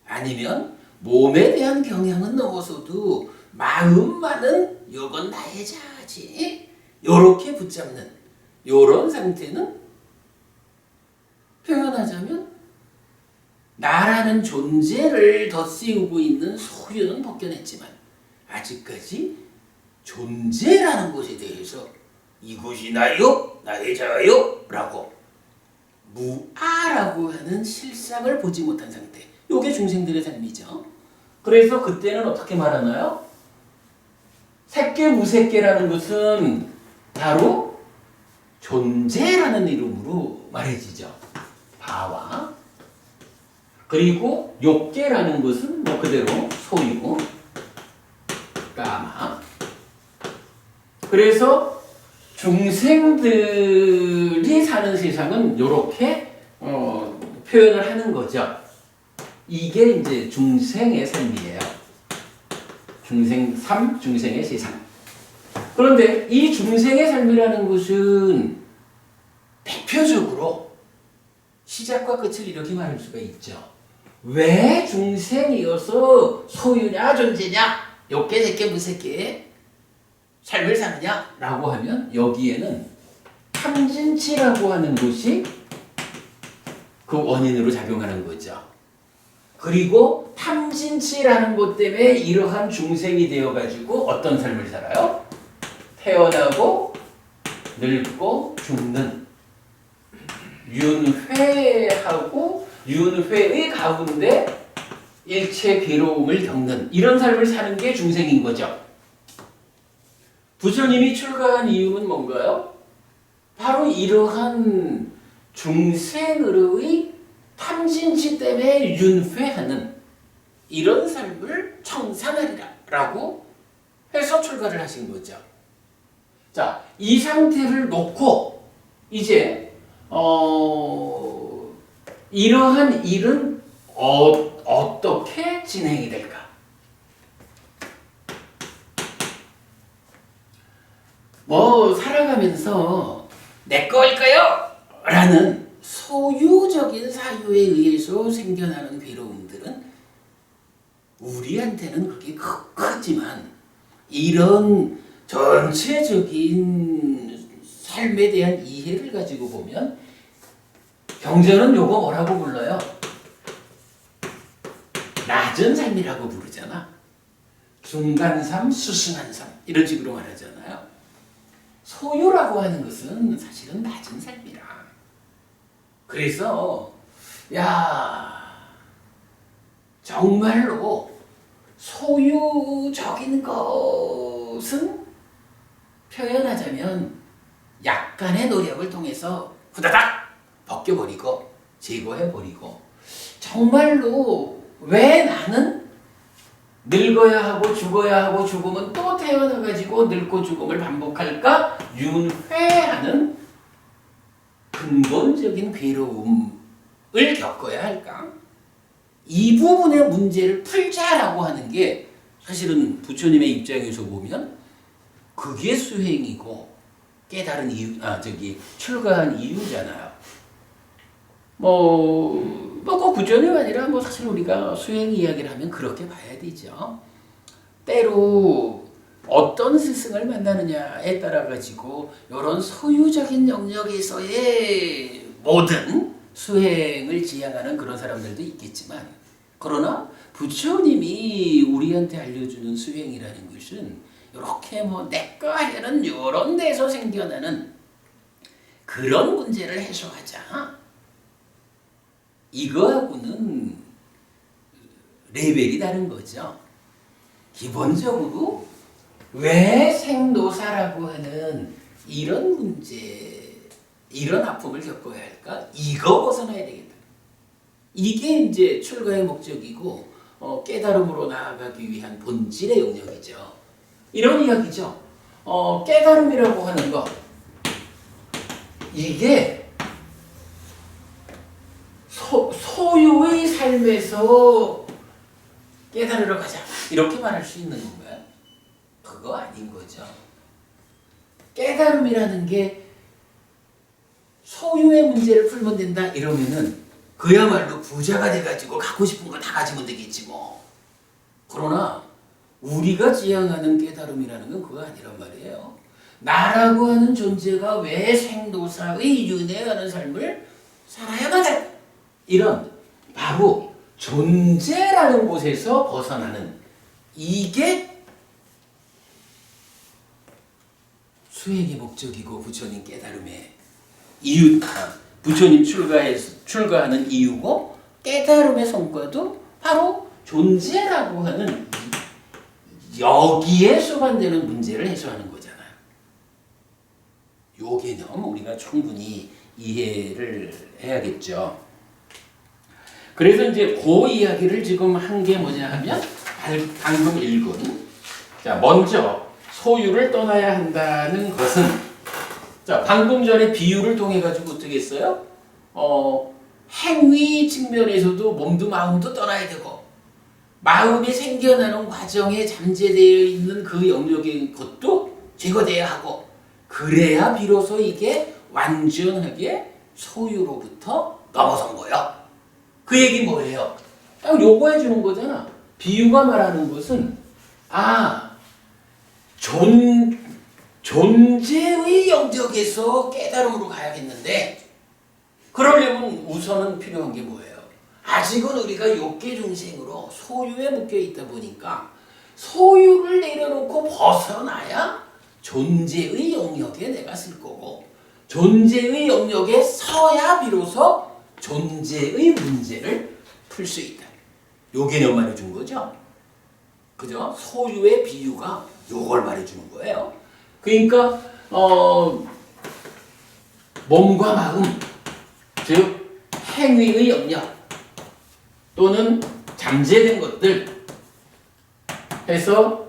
아니면 몸에 대한 경향은 넘어서도 마음만은 이건 나의 자아지, 요렇게 붙잡는 요런 상태는 표현하자면 나라는 존재를 덧씌우고 있는 소유는 벗겨냈지만 아직까지 존재라는 것에 대해서 이것이 나요? 나의 자아요? 라고 무아라고 하는 실상을 보지 못한 상태. 요게 중생들의 삶이죠. 그래서 그때는 어떻게 말하나요? 색계 무색계라는 것은 바로 존재라는 이름으로 말해지죠. 바와. 그리고 욕계라는 것은 뭐 그대로 소유, 까마. 그래서 중생들이 사는 세상은 이렇게 표현을 하는 거죠. 이게 이제 중생의 삶이에요. 중생 삶, 중생의 세상. 그런데 이 중생의 삶이라는 것은 대표적으로 시작과 끝을 이렇게 말할 수가 있죠. 왜 중생이어서 소유냐 존재냐, 욕계 색계 무색계 삶을 사느냐 라고 하면 여기에는 탐진치라고 하는 것이 그 원인으로 작용하는 거죠. 그리고 탐진치라는 것 때문에 이러한 중생이 되어가지고 어떤 삶을 살아요? 태어나고 늙고 죽는 윤회하고 윤회의 가운데 일체 괴로움을 겪는 이런 삶을 사는 게 중생인 거죠. 부처님이 출가한 이유는 뭔가요? 바로 이러한 중생의 탐진치 때문에 윤회하는 이런 삶을 청산하리라 라고 해서 출가를 하신 거죠. 자, 이 상태를 놓고 이제 이러한 일은 어떻게 진행이 될까? 살아가면서 내 거일까요? 라는 소유적인 사유에 의해서 생겨나는 괴로움들은 우리한테는 그게 크지만 이런 전체적인 삶에 대한 이해를 가지고 보면 경전은 요거 뭐라고 불러요? 낮은 삶이라고 부르잖아. 중간 삶, 수승한 삶 이런 식으로 말하잖아요. 소유라고 하는 것은 사실은 낮은 삶이라. 그래서 정말로 소유적인 것은 표현하자면 약간의 노력을 통해서 후다닥 벗겨버리고 제거해버리고, 정말로 왜 나는 늙어야 하고 죽어야 하고 죽으면 또 태어나가지고 늙고 죽음을 반복할까? 윤회하는 근본적인 괴로움을 겪어야 할까? 이 부분의 문제를 풀자라고 하는 게 사실은 부처님의 입장에서 보면 그게 수행이고 깨달은 이유, 출가한 이유잖아요. 꼭 부처님 아니라 사실 우리가 수행 이야기를 하면 그렇게 봐야 되죠. 때로 어떤 스승을 만나느냐에 따라 가지고 이런 소유적인 영역에서의 모든 수행을 지향하는 그런 사람들도 있겠지만, 그러나 부처님이 우리한테 알려주는 수행이라는 것은 이렇게 뭐 내과 하는 이런 데서 생겨나는 그런 문제를 해소하자, 이거하고는 레벨이 다른 거죠. 기본적으로 왜 생노사라고 하는 이런 문제, 이런 아픔을 겪어야 할까? 이거 벗어나야 되겠다. 이게 이제 출가의 목적이고 깨달음으로 나아가기 위한 본질의 영역이죠. 이런 이야기죠. 깨달음이라고 하는 것, 이게 소유의 삶에서 깨달으러 가자, 이렇게 말할 수 있는 건가요? 그거 아닌 거죠. 깨달음이라는 게 소유의 문제를 풀면 된다 이러면은 그야말로 부자가 돼가지고 갖고 싶은 거 다 가지면 되겠지 뭐. 그러나 우리가 지향하는 깨달음이라는 건 그거 아니란 말이에요. 나라고 하는 존재가 왜 생도사의 윤회하는 삶을 살아야만 할까? 이런 바로 존재라는 곳에서 벗어나는, 이게 수행의 목적이고 부처님 깨달음의 이유, 부처님 출가하는 이유고 깨달음의 성과도 바로 존재라고 하는 여기에 수반되는 문제를 해소하는 거잖아요. 요 개념 우리가 충분히 이해를 해야겠죠. 그래서 이제 그 이야기를 지금 한 게 뭐냐 하면 방금 읽은, 자, 먼저 소유를 떠나야 한다는 것은, 자, 방금 전에 비유를 통해 가지고 어떻게 했어요? 행위 측면에서도 몸도 마음도 떠나야 되고, 마음이 생겨나는 과정에 잠재되어 있는 그 영역의 것도 제거돼야 하고, 그래야 비로소 이게 완전하게 소유로부터 넘어선 거예요. 그 얘기 뭐예요? 딱 요거 해주는 거잖아. 비유가 말하는 것은, 존재의 영역에서 깨달음으로 가야겠는데, 그러려면 우선은 필요한 게 뭐예요? 아직은 우리가 욕계 중생으로 소유에 묶여 있다 보니까 소유를 내려놓고 벗어나야 존재의 영역에 내가 쓸 거고, 존재의 영역에 서야 비로소 존재의 문제를 풀 수 있다. 요 개념 말해준 거죠. 그죠? 소유의 비유가 요걸 말해주는 거예요. 그러니까 몸과 마음, 즉 행위의 영역 또는 잠재된 것들 해서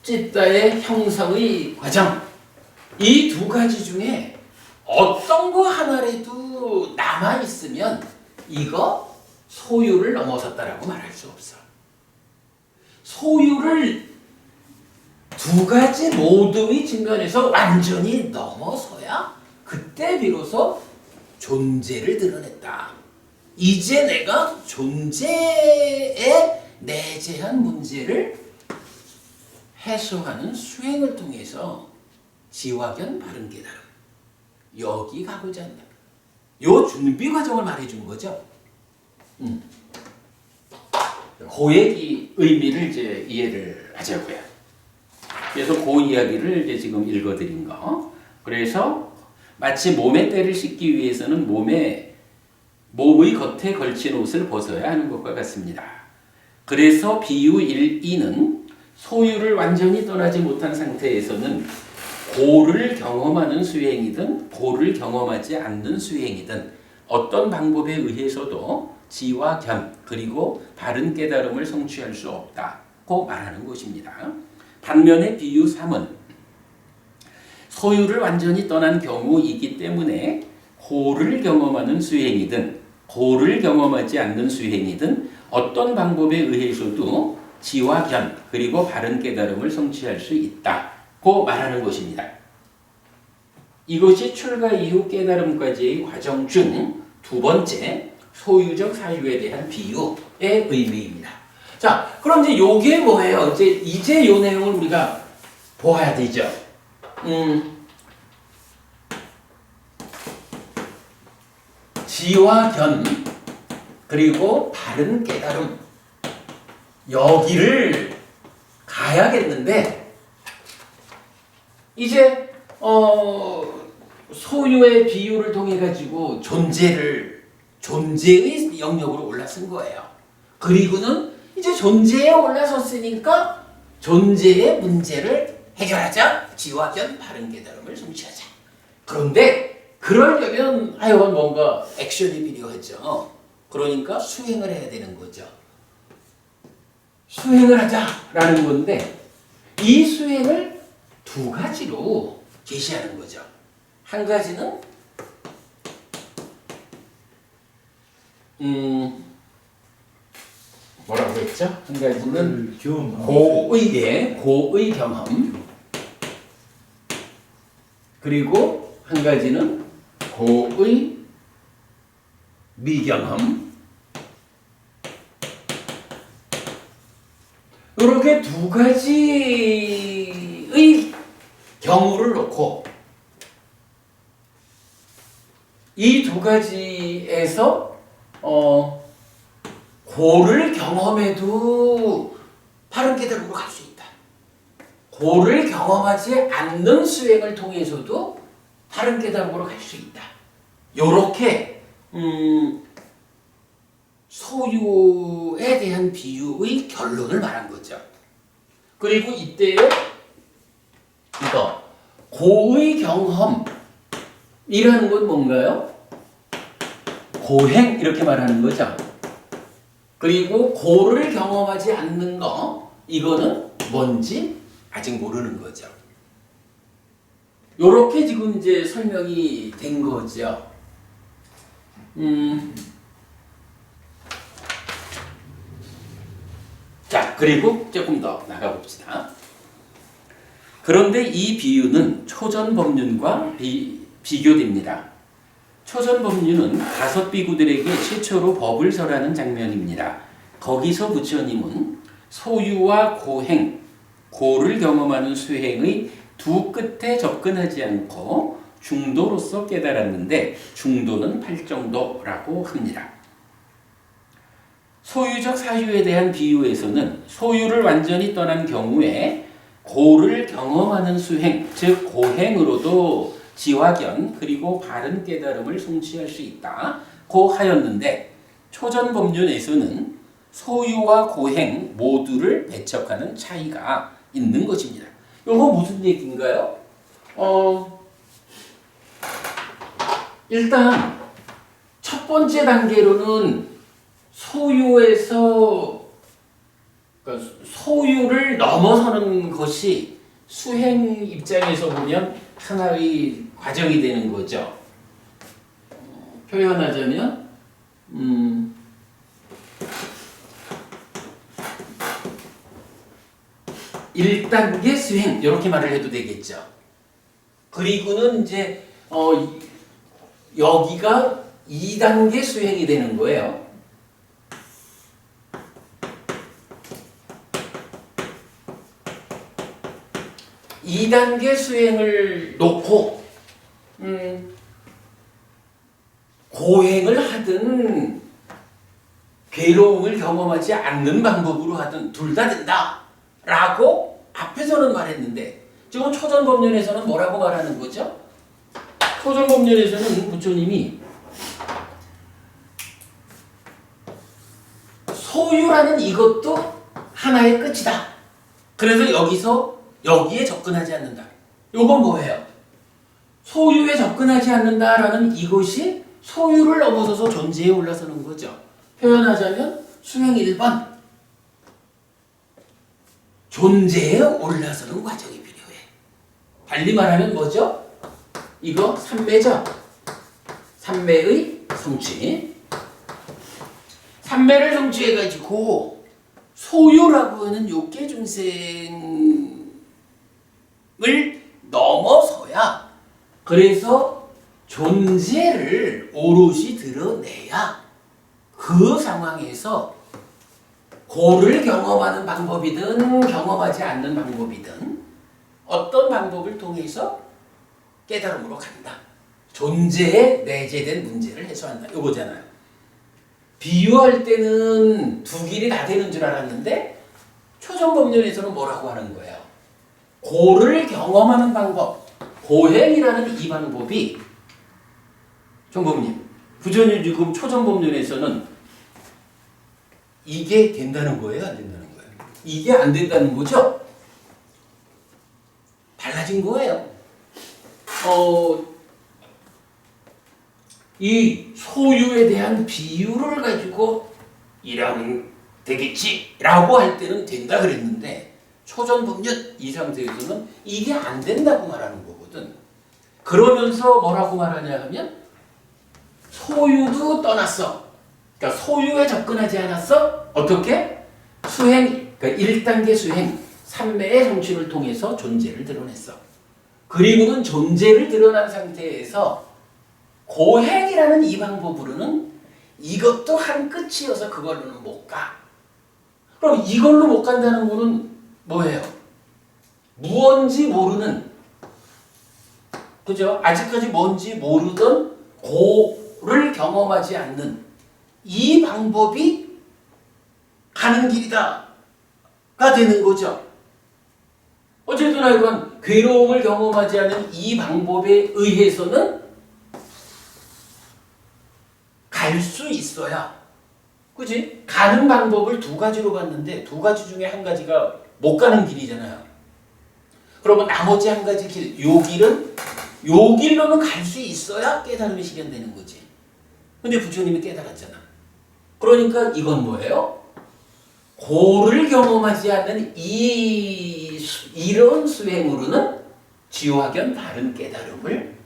찌따의 형성의 과정, 이 두 가지 중에 어떤 거 하나라도 남아있으면 이거 소유를 넘어섰다라고 말할 수 없어. 소유를 두 가지 모두의 측면에서 완전히 넘어서야 그때 비로소 존재를 드러냈다. 이제 내가 존재에 내재한 문제를 해소하는 수행을 통해서 지화견 바른 깨달음, 여기 가고자 한다. 요 준비 과정을 말해주는 거죠. 그 얘기 의미를 이제 이해를 하자고요. 그래서 그 이야기를 이제 지금 읽어드린 거. 그래서 마치 몸에 때를 씻기 위해서는 몸의 겉에 걸친 옷을 벗어야 하는 것과 같습니다. 그래서 비유 1, 2는 소유를 완전히 떠나지 못한 상태에서는 고를 경험하는 수행이든 고를 경험하지 않는 수행이든 어떤 방법에 의해서도 지와 견 그리고 바른 깨달음을 성취할 수 없다고 말하는 것입니다. 반면에 비유 3은 소유를 완전히 떠난 경우이기 때문에 고를 경험하는 수행이든 고를 경험하지 않는 수행이든 어떤 방법에 의해서도 지와 견 그리고 바른 깨달음을 성취할 수 있다고 말하는 것입니다. 이것이 출가 이후 깨달음까지의 과정 중 두 번째 소유적 사유에 대한 비유의 의미입니다. 자, 그럼 이제 요게 뭐예요? 이제 요 내용을 우리가 보아야 되죠. 지와 견, 그리고 바른 깨달음. 여기를 가야겠는데, 이제, 소유의 비유를 통해 가지고 존재의 영역으로 올라선 거예요. 그리고는 이제 존재에 올라섰으니까 존재의 문제를 해결하자. 지와 견 바른 깨달음을 성취하자. 그런데 그러려면 하여간 뭔가 액션이 필요하죠. 그러니까 수행을 해야 되는 거죠. 수행을 하자라는 건데 이 수행을 두 가지로 제시하는 거죠. 한 가지는 뭐라고 했죠? 한 가지는 고의 경험. 그리고 한 가지는 고의 미경험. 이렇게 두 가지의 경우를 놓고 이 두 가지에서 고를 경험해도 바른 깨달음으로 갈 수 있다. 고를 경험하지 않는 수행을 통해서도 바른 깨달음으로 갈 수 있다. 요렇게 소유에 대한 비유의 결론을 말한 거죠. 그리고 이때에 이거 고의 경험이라는 건 뭔가요? 고행 이렇게 말하는 거죠. 그리고 고를 경험하지 않는 거 이거는 뭔지 아직 모르는 거죠. 요렇게 지금 이제 설명이 된 거죠. 자, 그리고 조금 더 나가봅시다. 그런데 이 비유는 초전법륜과 비교됩니다. 초전법륜은 다섯 비구들에게 최초로 법을 설하는 장면입니다. 거기서 부처님은 소유와 고행, 고를 경험하는 수행의 두 끝에 접근하지 않고 중도로서 깨달았는데 중도는 팔정도라고 합니다. 소유적 사유에 대한 비유에서는 소유를 완전히 떠난 경우에 고를 경험하는 수행, 즉 고행으로도 지화견 그리고 바른 깨달음을 성취할 수 있다고 하였는데 초전법륜에서는 소유와 고행 모두를 배척하는 차이가 있는 것입니다. 이거 무슨 얘기인가요? 일단 첫 번째 단계로는 소유에서 그러니까 소유를 넘어서는 것이 수행 입장에서 보면 하나의 과정이 되는 거죠. 표현하자면 1단계 수행 이렇게 말을 해도 되겠죠. 그리고는 이제 여기가 2단계 수행이 되는 거예요. 이 단계 수행을 놓고 고행을 하든 괴로움을 경험하지 않는 방법으로 하든 둘 다 된다 라고 앞에서는 말했는데 지금 초전법륜에서는 뭐라고 말하는 거죠? 초전법륜에서는 부처님이 소유라는 이것도 하나의 끝이다. 그래서 여기에 접근하지 않는다. 요건 뭐예요? 소유에 접근하지 않는다라는 이것이 소유를 넘어서서 존재에 올라서는 거죠. 표현하자면 수행 1번 존재에 올라서는 과정이 필요해. 달리 말하면 뭐죠? 이거 삼매죠. 삼매의 성취. 삼매를 성취해가지고 소유라고 하는 욕계중생을 넘어서야 그래서 존재를 오롯이 드러내야 그 상황에서 고를 경험하는 방법이든 경험하지 않는 방법이든 어떤 방법을 통해서 깨달음으로 간다. 존재에 내재된 문제를 해소한다. 이거잖아요. 비유할 때는 두 길이 다 되는 줄 알았는데 초정법륜에서는 뭐라고 하는 거예요? 고를 경험하는 방법, 고행이라는 이 방법이 정법님, 부처님 지금 초정법륜에서는 이게 된다는 거예요? 안 된다는 거예요? 이게 안 된다는 거죠? 달라진 거예요. 이 소유에 대한 비유를 가지고 이러면 되겠지라고 할 때는 된다 그랬는데 초전법륜 이 상태에서는 이게 안 된다고 말하는 거거든. 그러면서 뭐라고 말하냐 하면 소유도 떠났어. 그러니까 소유에 접근하지 않았어. 어떻게? 수행, 그러니까 1단계 수행, 삼매의 성취를 통해서 존재를 드러냈어. 그리고는 존재를 드러난 상태에서 고행이라는 이 방법으로는 이것도 한 끝이어서 그걸로는 못 가. 그럼 이걸로 못 간다는 거는 뭐예요? 무언지 모르는, 그죠? 아직까지 뭔지 모르던 고를 경험하지 않는 이 방법이 가는 길이다가 되는 거죠. 어쨌든 하여간 괴로움을 경험하지 않는 이 방법에 의해서는 갈 수 있어야, 그지? 가는 방법을 두 가지로 봤는데 두 가지 중에 한 가지가 못 가는 길이잖아요. 그러면 나머지 한 가지 길, 요 길은 요 길로는 갈 수 있어야 깨달음이 실현되는 거지. 근데 부처님이 깨달았잖아. 그러니까 이건 뭐예요? 고를 경험하지 않는 이런 수행으로는 지화견 바른 깨달음을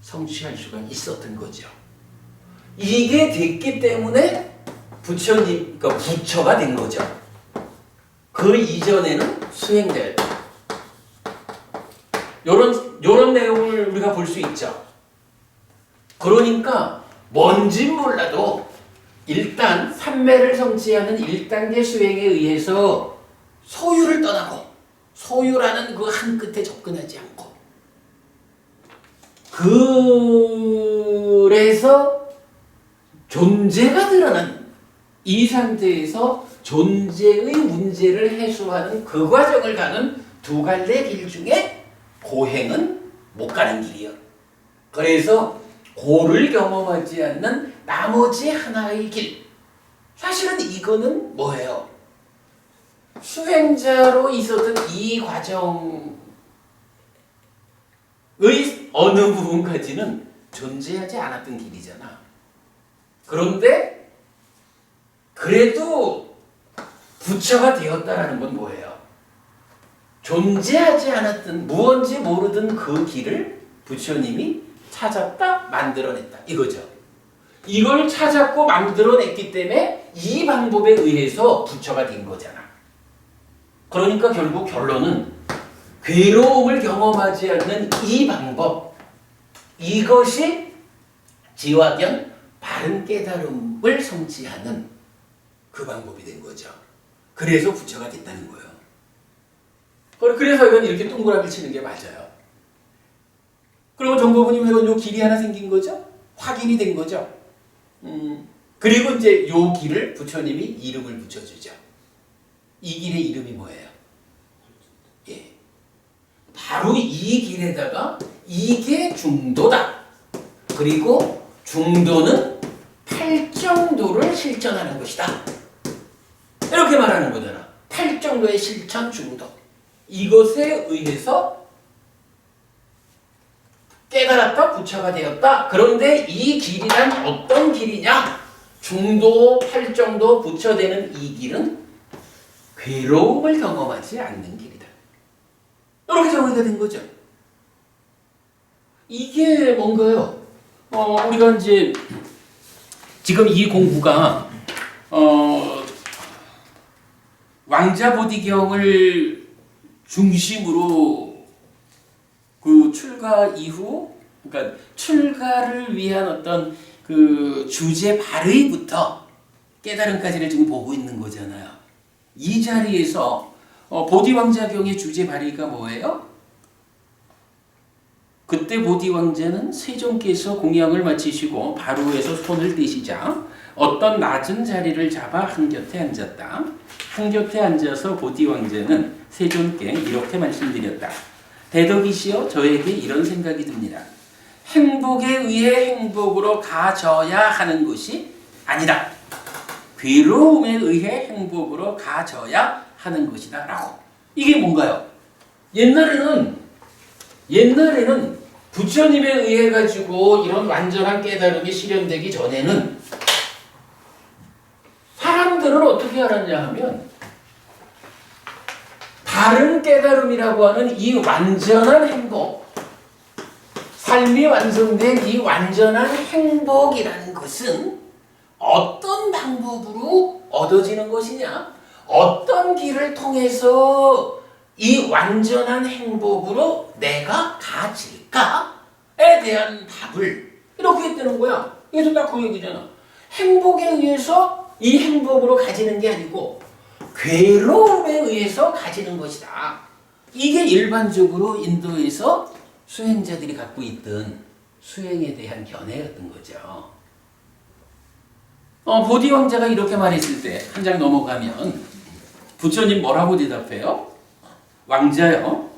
성취할 수가 있었던 거죠. 이게 됐기 때문에 부처님, 그러니까 부처가 된 거죠. 그 이전에는 수행자였다. 요런 내용을 우리가 볼 수 있죠. 그러니까 뭔지 몰라도 일단 삼매를 성취하는 1단계 수행에 의해서 소유를 떠나고 소유라는 그 한 끝에 접근하지 않고 그래서 존재가 드러난 이 상태에서 존재의 문제를 해소하는 그 과정을 가는 두 갈래 길 중에 고행은 못 가는 길이요. 그래서 고를 경험하지 않는 나머지 하나의 길. 사실은 이거는 뭐예요? 수행자로 있었던 이 과정의 어느 부분까지는 존재하지 않았던 길이잖아. 그런데 그래도 부처가 되었다라는 건 뭐예요? 존재하지 않았던 무언지 모르던 그 길을 부처님이 찾았다, 만들어냈다. 이거죠. 이걸 찾았고 만들어냈기 때문에 이 방법에 의해서 부처가 된 거잖아. 그러니까 결국 결론은 괴로움을 경험하지 않는 이 방법, 이것이 지화견 바른 깨달음을 성취하는 그 방법이 된 거죠. 그래서 부처가 됐다는 거예요. 그래서 이건 이렇게 동그라미 치는 게 맞아요. 그리고 정보부님 회원 요 길이 하나 생긴 거죠? 확인이 된 거죠? 그리고 이제 요 길을 부처님이 이름을 붙여주죠. 이 길의 이름이 뭐예요? 예. 바로 이 길에다가 이게 중도다. 그리고 중도는 팔정도를 실천하는 것이다. 이렇게 말하는 거잖아. 팔정도의 실천 중도. 이것에 의해서 깨달았다, 부처가 되었다. 그런데 이 길이란 어떤 길이냐? 중도, 팔정도, 부처되는 이 길은 괴로움을 경험하지 않는 길이다. 이렇게 정의가 된 거죠. 이게 뭔가요? 우리가 이제 지금 이 공부가 왕자보디경을 중심으로 그 출가 이후, 그러니까 출가를 위한 어떤 그 주제 발의부터 깨달음까지를 지금 보고 있는 거잖아요. 이 자리에서 보디왕자경의 주제 발의가 뭐예요? 그때 보디왕자는 세종께서 공양을 마치시고 바로에서 손을 떼시자 어떤 낮은 자리를 잡아 한곁에 앉았다. 한곁에 앉아서 보디왕자는 세종께 이렇게 말씀드렸다. 대덕이시여, 저에게 이런 생각이 듭니다. 행복에 의해 행복으로 가져야 하는 것이 아니다. 괴로움에 의해 행복으로 가져야 하는 것이다. 라고. 이게 뭔가요? 옛날에는 부처님에 의해 가지고 이런 완전한 깨달음이 실현되기 전에는 사람들은 어떻게 알았냐 하면 다른 깨달음이라고 하는 이 완전한 행복, 삶이 완성된 이 완전한 행복이라는 것은 어떤 방법으로 얻어지는 것이냐, 어떤 길을 통해서 이 완전한 행복으로 내가 가질까에 대한 답을 이렇게 했다는 거야. 이게 딱 그 얘기잖아. 행복에 의해서 이 행복으로 가지는 게 아니고 괴로움에 의해서 가지는 것이다. 이게 일반적으로 인도에서 수행자들이 갖고 있던 수행에 대한 견해였던 거죠. 보디왕자가 이렇게 말했을 때 한 장 넘어가면 부처님 뭐라고 대답해요? 왕자여,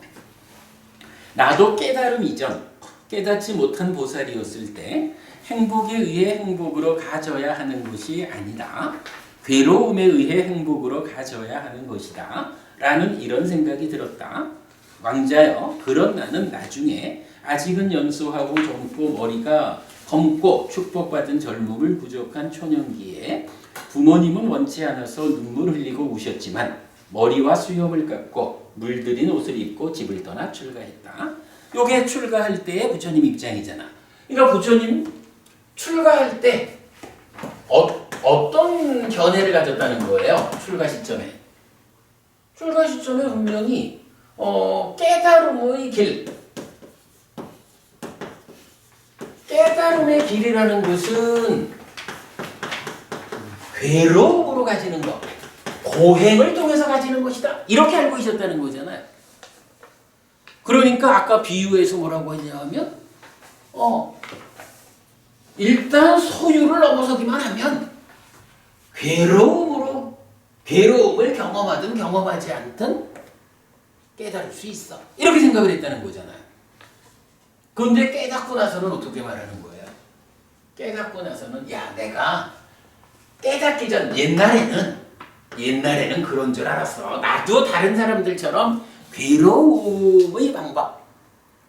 나도 깨달음 이전 깨닫지 못한 보살이었을 때 행복에 의해 행복으로 가져야 하는 것이 아니다. 괴로움에 의해 행복으로 가져야 하는 것이다. 라는 이런 생각이 들었다. 왕자여, 그런 나는 나중에 아직은 연소하고 젊고 머리가 검고 축복받은 젊음을 부족한 초년기에 부모님은 원치 않아서 눈물 흘리고 우셨지만 머리와 수염을 깎고 물들인 옷을 입고 집을 떠나 출가했다. 요게 출가할 때의 부처님 입장이잖아. 그러니까 부처님 출가할 때 어떤 견해를 가졌다는 거예요? 출가 시점에 분명히 깨달음의 길, 깨달음의 길이라는 것은 괴로움으로 가지는 것, 고행을 통해서 가지는 것이다. 이렇게 알고 있었다는 거잖아요. 그러니까 아까 비유에서 뭐라고 했냐면 일단 소유를 넘어서기만 하면 괴로움을 경험하든 경험하지 않든 깨달을 수 있어. 이렇게 생각을 했다는 거잖아요. 그런데 깨닫고 나서는 어떻게 말하는 거예요? 깨닫고 나서는 내가 깨닫기 전 옛날에는 그런 줄 알았어. 나도 다른 사람들처럼 괴로움의 방법,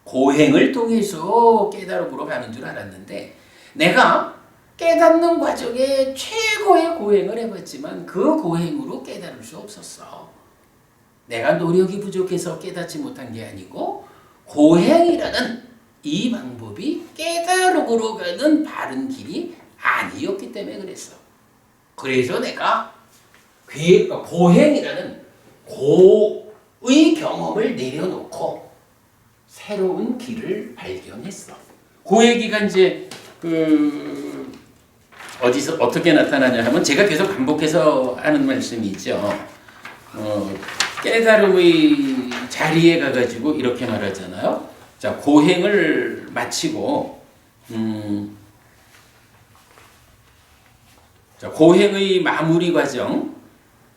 고행을 통해서 깨달음으로 가는 줄 알았는데 내가 깨닫는 과정에 최고의 고행을 해봤지만 그 고행으로 깨달을 수 없었어. 내가 노력이 부족해서 깨닫지 못한 게 아니고 고행이라는 이 방법이 깨달음으로 가는 바른 길이 아니었기 때문에 그랬어. 그래서 내가 고행이라는 고의 경험을 내려놓고 새로운 길을 발견했어. 그 얘기가 이제 어디서 어떻게 나타나냐 하면 제가 계속 반복해서 하는 말씀이 있죠. 깨달음의 자리에 가가지고 이렇게 말하잖아요. 자, 고행을 마치고 자, 고행의 마무리 과정.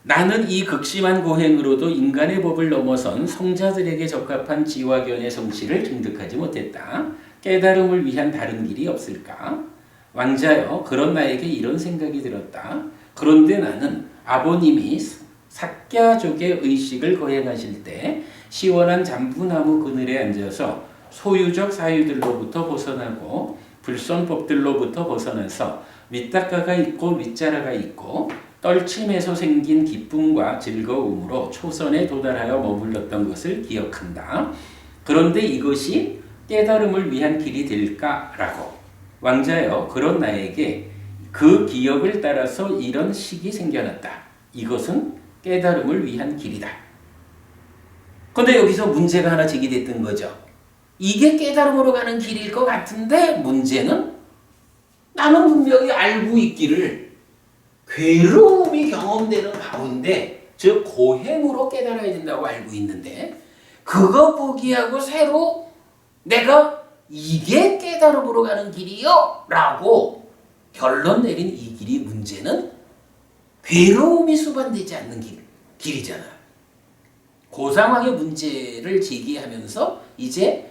나는 이 극심한 고행으로도 인간의 법을 넘어선 성자들에게 적합한 지화견의 성취를 증득하지 못했다. 깨달음을 위한 다른 길이 없을까? 왕자여, 그런 나에게 이런 생각이 들었다. 그런데 나는 아버님이 삭야족의 의식을 거행하실 때 시원한 잠부나무 그늘에 앉아서 소유적 사유들로부터 벗어나고 불선법들로부터 벗어나서 윗닦아가 있고 윗자라가 있고 떨침에서 생긴 기쁨과 즐거움으로 초선에 도달하여 머물렀던 것을 기억한다. 그런데 이것이 깨달음을 위한 길이 될까라고. 왕자여, 그런 나에게 그 기억을 따라서 이런 식이 생겨났다. 이것은 깨달음을 위한 길이다. 그런데 여기서 문제가 하나 제기됐던 거죠. 이게 깨달음으로 가는 길일 것 같은데 문제는 나는 분명히 알고 있기를 괴로움이 경험되는 가운데, 즉 고행으로 깨달아야 된다고 알고 있는데, 그거 포기하고 새로 내가 이게 깨달음으로 가는 길이요 라고 결론 내린 이 길이, 문제는 괴로움이 수반되지 않는 길이잖아. 그 상황의 문제를 제기하면서 이제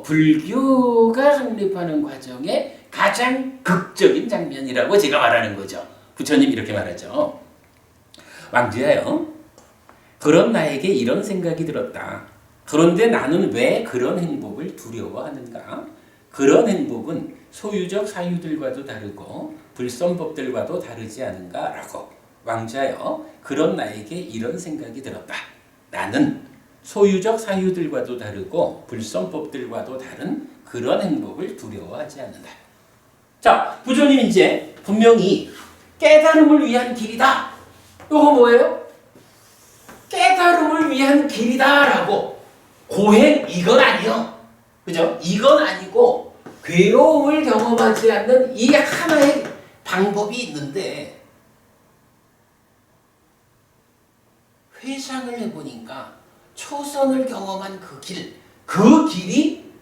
불교가 성립하는 과정의 가장 극적인 장면이라고 제가 말하는 거죠. 부처님 이렇게 말하죠. 왕주야요, 그런 나에게 이런 생각이 들었다. 그런데 나는 왜 그런 행복을 두려워하는가? 그런 행복은 소유적 사유들과도 다르고 불선법들과도 다르지 않은가? 라고. 왕자여, 그런 나에게 이런 생각이 들었다. 나는 소유적 사유들과도 다르고 불선법들과도 다른 그런 행복을 두려워하지 않는다. 자, 부처님 이제 분명히 깨달음을 위한 길이다. 이거 뭐예요? 깨달음을 위한 길이다라고. 고행 이건 아니요. 그죠? 이건 아니고 괴로움을 경험하지 않는 이 하나의 방법이 있는데, 회상을 해보니까 초선을 경험한 그 길이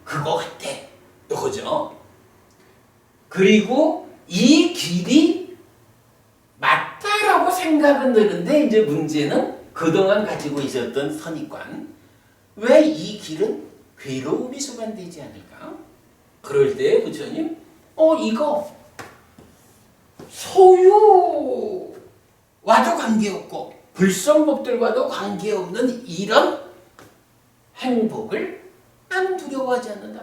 그거 같아. 이거죠. 그리고 이 길이 맞다라고 생각은 드는데, 이제 문제는 그동안 가지고 있었던 선입관, 왜 이 길은 괴로움이 수반되지 않을까? 그럴 때 부처님, 이거 소유와도 관계없고 불성법들과도 관계없는 이런 행복을 나는 두려워하지 않는다.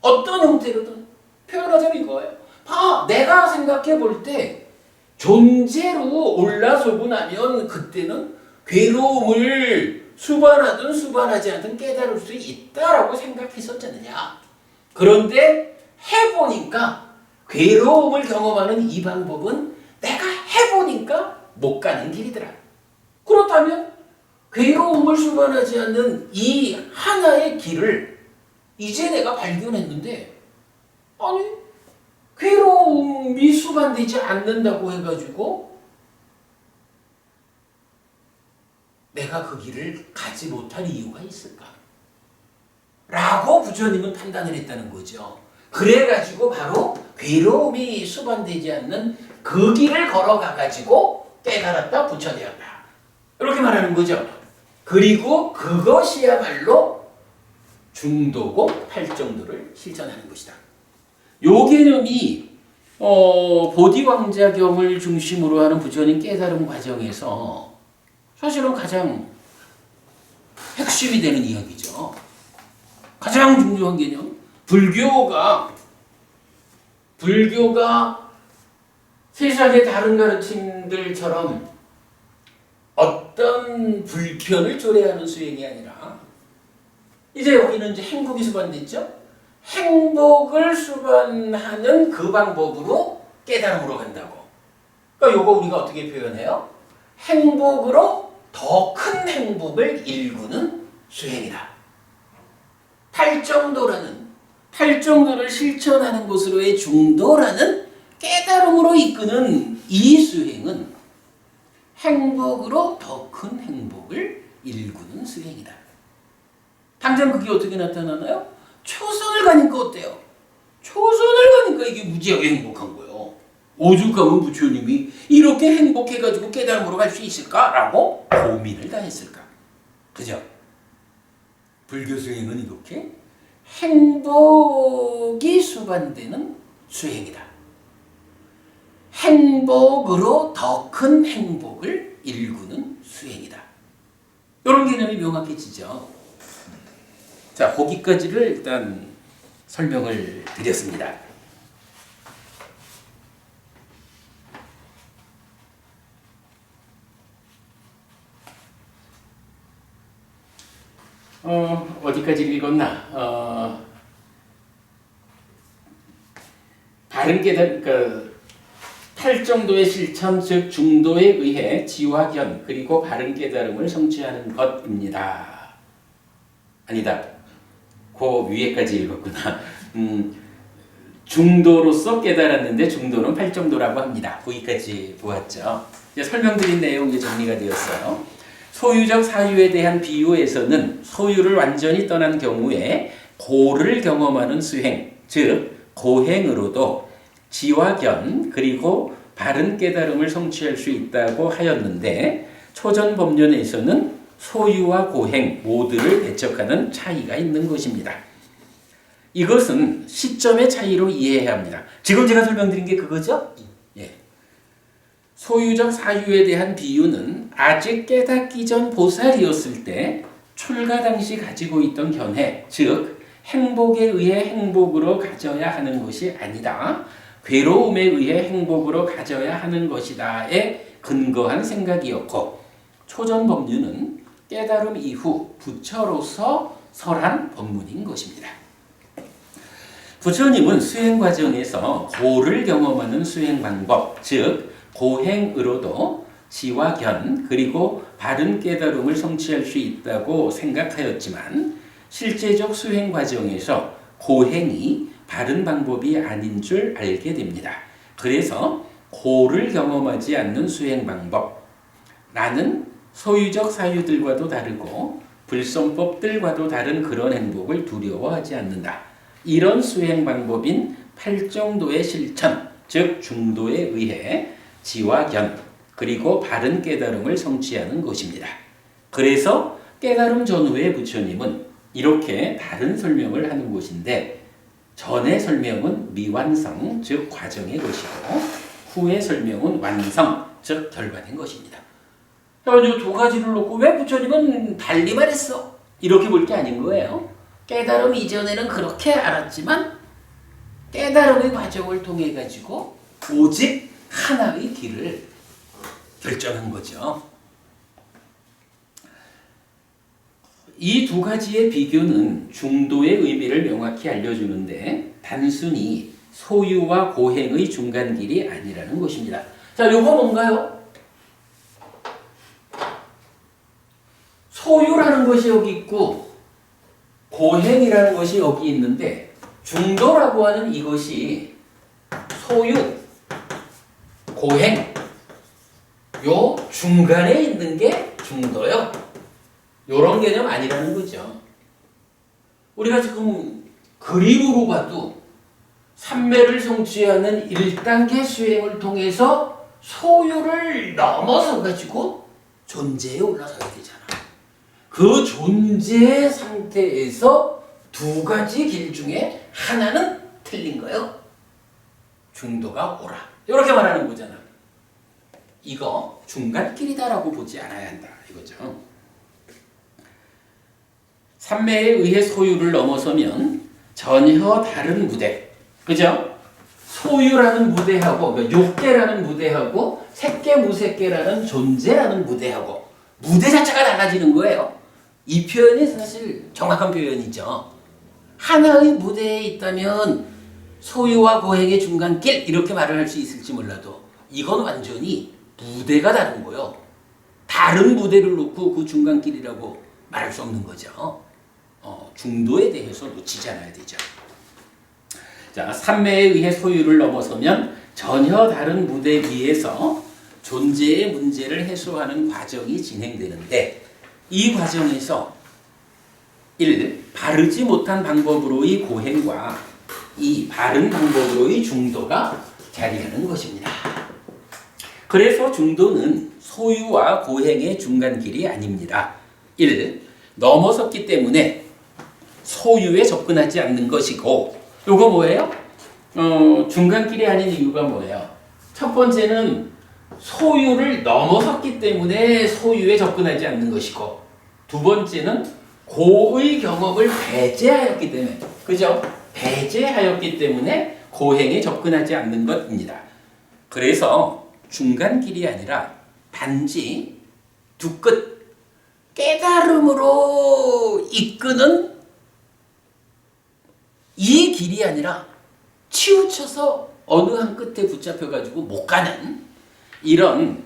어떤 형태로든 표현하자면 이거예요. 내가 생각해 볼 때 존재로 올라서고 나면 그때는 괴로움을 수반하든 수반하지 않든 깨달을 수 있다라고 생각했었잖느냐. 그런데 해보니까 괴로움을 경험하는 이 방법은 내가 해보니까 못 가는 길이더라. 그렇다면 괴로움을 수반하지 않는 이 하나의 길을 이제 내가 발견했는데, 아니 괴로움이 수반되지 않는다고 해가지고 내가 그 길을 가지 못할 이유가 있을까? 라고 부처님은 판단을 했다는 거죠. 그래가지고 바로 괴로움이 수반되지 않는 그 길을 걸어가가지고 깨달았다, 부처되었다. 이렇게 말하는 거죠. 그리고 그것이야말로 중도고 팔정도를 실천하는 것이다. 요 개념이 보디왕자경을 중심으로 하는 부처님 깨달음 과정에서 사실은 가장 핵심이 되는 이야기죠. 가장 중요한 개념. 불교가 세상의 다른 가르침들처럼 어떤 불편을 초래하는 수행이 아니라, 이제 여기는 이제 행복이 수반됐죠? 행복을 수반하는 그 방법으로 깨달음으로 간다고. 그러니까 요거 우리가 어떻게 표현해요? 행복으로 더 큰 행복을 일구는 수행이다. 팔정도를 실천하는 것으로의 중도라는 깨달음으로 이끄는 이 수행은 행복으로 더 큰 행복을 일구는 수행이다. 당장 그게 어떻게 나타나나요? 초선을 가니까 어때요? 초선을 가니까 이게 무지하게 행복한 거예요. 오죽하면 부처님이 이렇게 행복해가지고 깨달음으로 갈 수 있을까라고 고민을 다 했을까? 그죠? 불교 수행은 이렇게 행복이 수반되는 수행이다. 행복으로 더 큰 행복을 일구는 수행이다. 이런 개념이 명확해지죠. 자, 거기까지를 일단 설명을 드렸습니다. 어디까지 읽었나? 바른 깨달음, 그러니까 팔정도의 실천, 즉 중도에 의해 지화견 그리고 바른 깨달음을 성취하는 것입니다. 아니다. 그 위에까지 읽었구나. 중도로서 깨달았는데 중도는 팔정도라고 합니다. 거기까지 보았죠. 이제 설명드린 내용 이제 정리가 되었어요. 소유적 사유에 대한 비유에서는 소유를 완전히 떠난 경우에 고를 경험하는 수행, 즉 고행으로도 지와 견 그리고 바른 깨달음을 성취할 수 있다고 하였는데 초전 법륜에서는 소유와 고행 모두를 배척하는 차이가 있는 것입니다. 이것은 시점의 차이로 이해해야 합니다. 지금 제가 설명드린 게 그거죠? 예. 소유적 사유에 대한 비유는 아직 깨닫기 전 보살이었을 때 출가 당시 가지고 있던 견해, 즉 행복에 의해 행복으로 가져야 하는 것이 아니다. 괴로움에 의해 행복으로 가져야 하는 것이다에 근거한 생각이었고 초전 법륜은 깨달음 이후 부처로서 설한 법문인 것입니다. 부처님은 수행 과정에서 고를 경험하는 수행 방법, 즉 고행으로도 지와 견 그리고 바른 깨달음을 성취할 수 있다고 생각하였지만 실제적 수행 과정에서 고행이 바른 방법이 아닌 줄 알게 됩니다. 그래서 고를 경험하지 않는 수행 방법, 나는 소유적 사유들과도 다르고 불성법들과도 다른 그런 행복을 두려워하지 않는다. 이런 수행 방법인 팔정도의 실천, 즉 중도에 의해 지와 견 그리고 바른 깨달음을 성취하는 것입니다. 그래서 깨달음 전후의 부처님은 이렇게 다른 설명을 하는 것인데 전의 설명은 미완성, 즉 과정의 것이고 후의 설명은 완성, 즉 결과된 것입니다. 이 두 가지를 놓고 왜 부처님은 달리 말했어? 이렇게 볼 게 아닌 거예요. 깨달음 이전에는 그렇게 알았지만 깨달음의 과정을 통해 가지고 오직 하나의 길을 결정한 거죠. 이 두 가지의 비교는 중도의 의미를 명확히 알려주는데 단순히 소유와 고행의 중간길이 아니라는 것입니다. 자, 요거 뭔가요? 소유라는 것이 여기 있고 고행이라는 것이 여기 있는데 중도라고 하는 이것이 소유, 고행 요 중간에 있는 게 중도요. 요런 개념 아니라는 거죠. 우리가 지금 그림으로 봐도 삼매를 성취하는 1단계 수행을 통해서 소유를 넘어서 가지고 존재에 올라서야 되잖아. 그 존재 상태에서 두 가지 길 중에 하나는 틀린 거예요. 중도가 옳아. 이렇게 말하는 거잖아. 이거 중간길이다라고 보지 않아야 한다. 이거죠. 삼매에 의해 소유를 넘어서면 전혀 다른 무대. 그죠? 소유라는 무대하고, 그러니까 욕계라는 무대하고, 색계 무색계라는 존재라는 무대하고, 무대 자체가 달라지는 거예요. 이 표현이 사실 정확한 표현이죠. 하나의 무대에 있다면 소유와 고행의 중간길 이렇게 말을 할 수 있을지 몰라도 이건 완전히 무대가 다른 거예요. 다른 무대를 놓고 그 중간길이라고 말할 수 없는 거죠. 중도에 대해서 놓치지 않아야 되죠. 자, 삼매에 의해 소유를 넘어서면 전혀 다른 무대 위에서 존재의 문제를 해소하는 과정이 진행되는데 이 과정에서 1. 바르지 못한 방법으로의 고행과 2. 바른 방법으로의 중도가 자리하는 것입니다. 그래서 중도는 소유와 고행의 중간길이 아닙니다. 1. 넘어섰기 때문에 소유에 접근하지 않는 것이고 요거 뭐예요? 중간길이 아닌 이유가 뭐예요? 첫 번째는 소유를 넘어섰기 때문에 소유에 접근하지 않는 것이고 두 번째는 고의 경험을 배제하였기 때문에 그죠? 배제하였기 때문에 고행에 접근하지 않는 것입니다. 그래서 중간길이 아니라 단지 두 끝 깨달음으로 이끄는 이 길이 아니라 치우쳐서 어느 한 끝에 붙잡혀가지고 못 가는 이런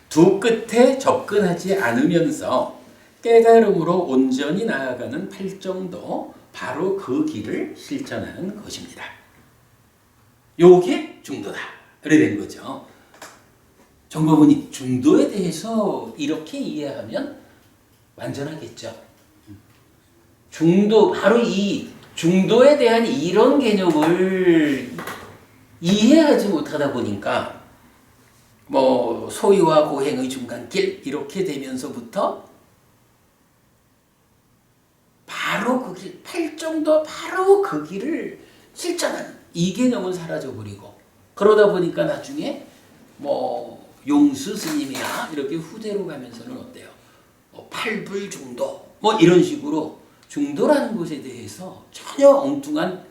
두 끝에 접근하지 않으면서 깨달음으로 온전히 나아가는 팔정도 바로 그 길을 실천하는 것입니다. 요게 중도다. 그래 된 거죠. 정법은이 중도에 대해서 이렇게 이해하면 완전하겠죠. 중도, 바로 이 중도에 대한 이런 개념을 이해하지 못하다 보니까 뭐 소유와 고행의 중간길 이렇게 되면서부터 바로 그 길, 팔정도 바로 그 길을 실천하는 이 개념은 사라져버리고 그러다 보니까 나중에 뭐 용수 스님이나 이렇게 후대로 가면서는 어때요? 팔불중도 뭐 이런 식으로 중도라는 것에 대해서 전혀 엉뚱한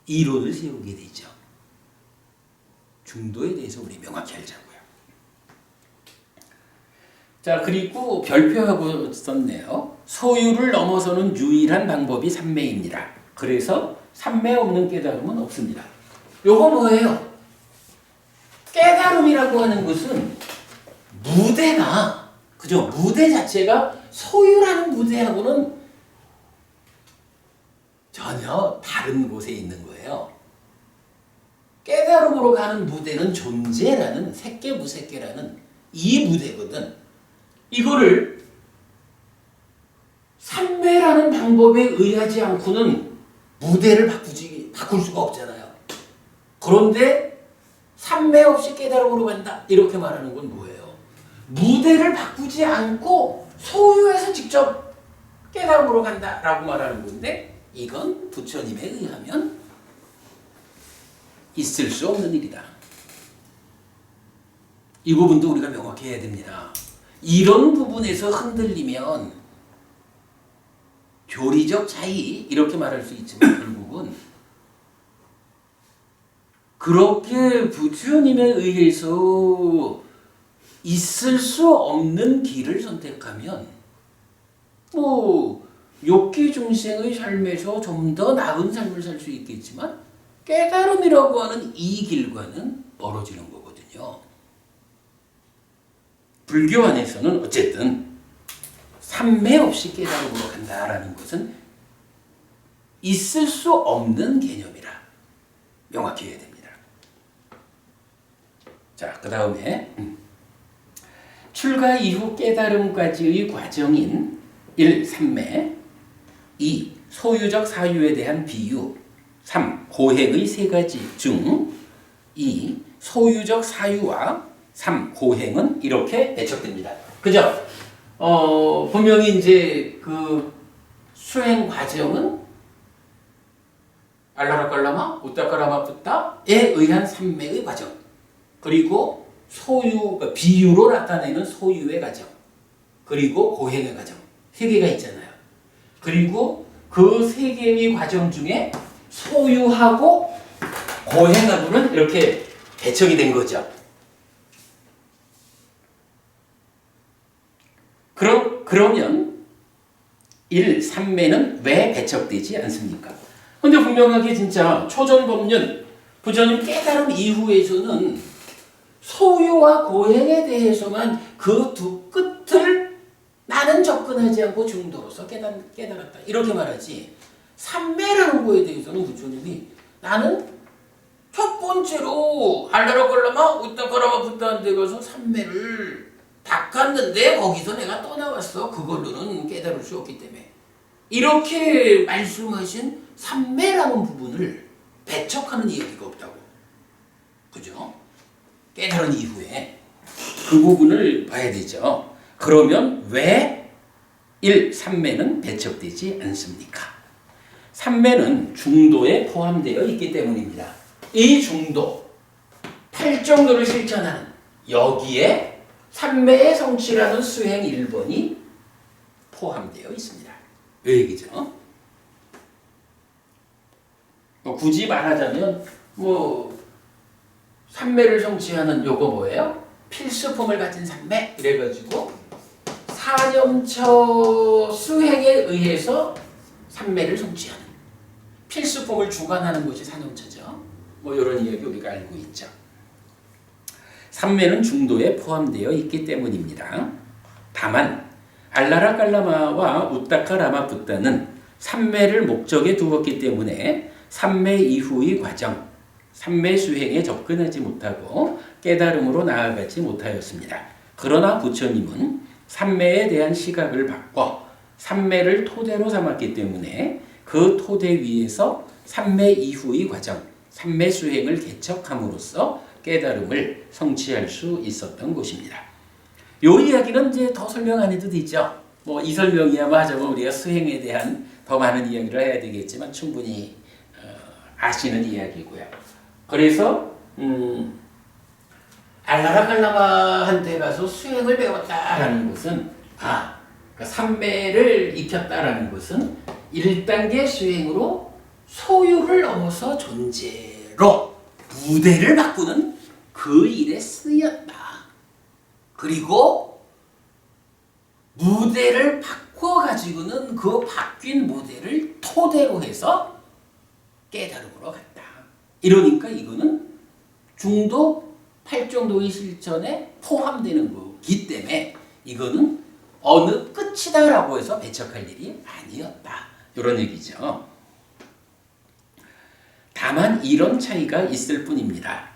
이론을 세우게 되죠. 중도에 대해서 우리 명확히 알자고요. 자, 그리고 별표하고 썼네요. 소유를 넘어서는 유일한 방법이 삼매입니다. 그래서 삼매 없는 깨달음은 없습니다. 요거 뭐예요? 깨달음이라고 하는 것은 무대가, 그죠? 무대 자체가 소유라는 무대하고는 전혀 다른 곳에 있는 거예요. 깨달음으로 가는 무대는 존재라는 색계무색계라는 이 무대거든. 이거를 삼매라는 방법에 의하지 않고는 무대를 바꿀 수가 없잖아요. 그런데 삼매 없이 깨달음으로 간다 이렇게 말하는 건 뭐예요? 무대를 바꾸지 않고 소유에서 직접 깨달음으로 간다라고 말하는 건데 이건 부처님에 의하면 있을 수 없는 일이다. 이 부분도 우리가 명확히 해야 됩니다. 이런 부분에서 흔들리면 교리적 차이 이렇게 말할 수 있지만 결국은 그렇게 부처님에 의해서 있을 수 없는 길을 선택하면 뭐 욕기 중생의 삶에서 좀 더 나은 삶을 살 수 있겠지만 깨달음이라고 하는 이 길과는 멀어지는 거거든요. 불교 안에서는 어쨌든 삼매 없이 깨달음으로 간다라는 것은 있을 수 없는 개념이라 명확히 해야 됩니다. 자, 그 다음에 출가 이후 깨달음까지의 과정인 1. 삼매 2. 소유적 사유에 대한 비유 3. 고행의 세 가지 중 2. 소유적 사유와 3. 고행은 이렇게 배척됩니다. 그죠? 분명히 이제 그 수행 과정은 알라라깔라마 우따까라마 붓다에 의한 삼매의 과정 그리고 소유, 그러니까 비유로 나타내는 소유의 과정 그리고 고행의 과정 세 개가 있잖아요. 그리고 그 세 개의 과정 중에 소유하고 고행하고는 이렇게 배척이 된 거죠. 그러면 1. 삼매는 왜 배척되지 않습니까? 근데 분명하게 진짜 초전법륜 부처님 깨달음 이후에서는 소유와 고행에 대해서만 그 두 끝을 나는 접근하지 않고 중도로서 깨달았다. 이렇게 말하지. 삼매라는 거에 대해서는 부처님이 나는 첫 번째로 알라라걸라마 우따까라마 붓다는 데 가서 삼매를 닦았는데 거기서 내가 떠나왔어. 그걸로는 깨달을 수 없기 때문에. 이렇게 말씀하신 삼매라는 부분을 배척하는 이야기가 없다고. 그죠? 깨달은 이후에 그 부분을 봐야 되죠. 그러면 왜 1. 삼매는 배척되지 않습니까? 삼매는 중도에 포함되어 있기 때문입니다. 이 중도, 팔정도를 실천하는 여기에 삼매의 성취라는 수행 1번이 포함되어 있습니다. 이 얘기죠. 굳이 말하자면 삼매를 성취하는 요거 뭐예요? 필수품을 가진 삼매 이래가지고 사념처 수행에 의해서 삼매를 성취하는 필수품을 주관하는 것이 사념처죠. 이런 이야기 우리가 알고 있죠. 삼매는 중도에 포함되어 있기 때문입니다. 다만 알라라깔라마와 우따카라마 붓다는 삼매를 목적에 두었기 때문에 삼매 이후의 과정, 삼매 수행에 접근하지 못하고 깨달음으로 나아가지 못하였습니다. 그러나 부처님은 삼매에 대한 시각을 바꿔 삼매를 토대로 삼았기 때문에 그 토대 위에서 삼매 이후의 과정, 삼매 수행을 개척함으로써 깨달음을 성취할 수 있었던 것입니다. 이 이야기는 이제 더 설명 안 해도 되죠. 뭐 이 설명이야만 하자면 우리가 수행에 대한 더 많은 이야기를 해야 되겠지만 충분히 아시는 이야기고요. 그래서 알라라갈라마한테 가서 수행을 배웠다라는 것은 그러니까 삼매를 익혔다라는 것은 1단계 수행으로 소유를 넘어서 존재로 무대를 바꾸는 그 일에 쓰였다. 그리고 무대를 바꿔가지고는 그 바뀐 무대를 토대로 해서 깨달음으로 갔다. 이러니까 이거는 중도 8정도의 실천에 포함되는 거기 때문에 이거는 어느 끝이다라고 해서 배척할 일이 아니었다. 이런 얘기죠. 다만 이런 차이가 있을 뿐입니다.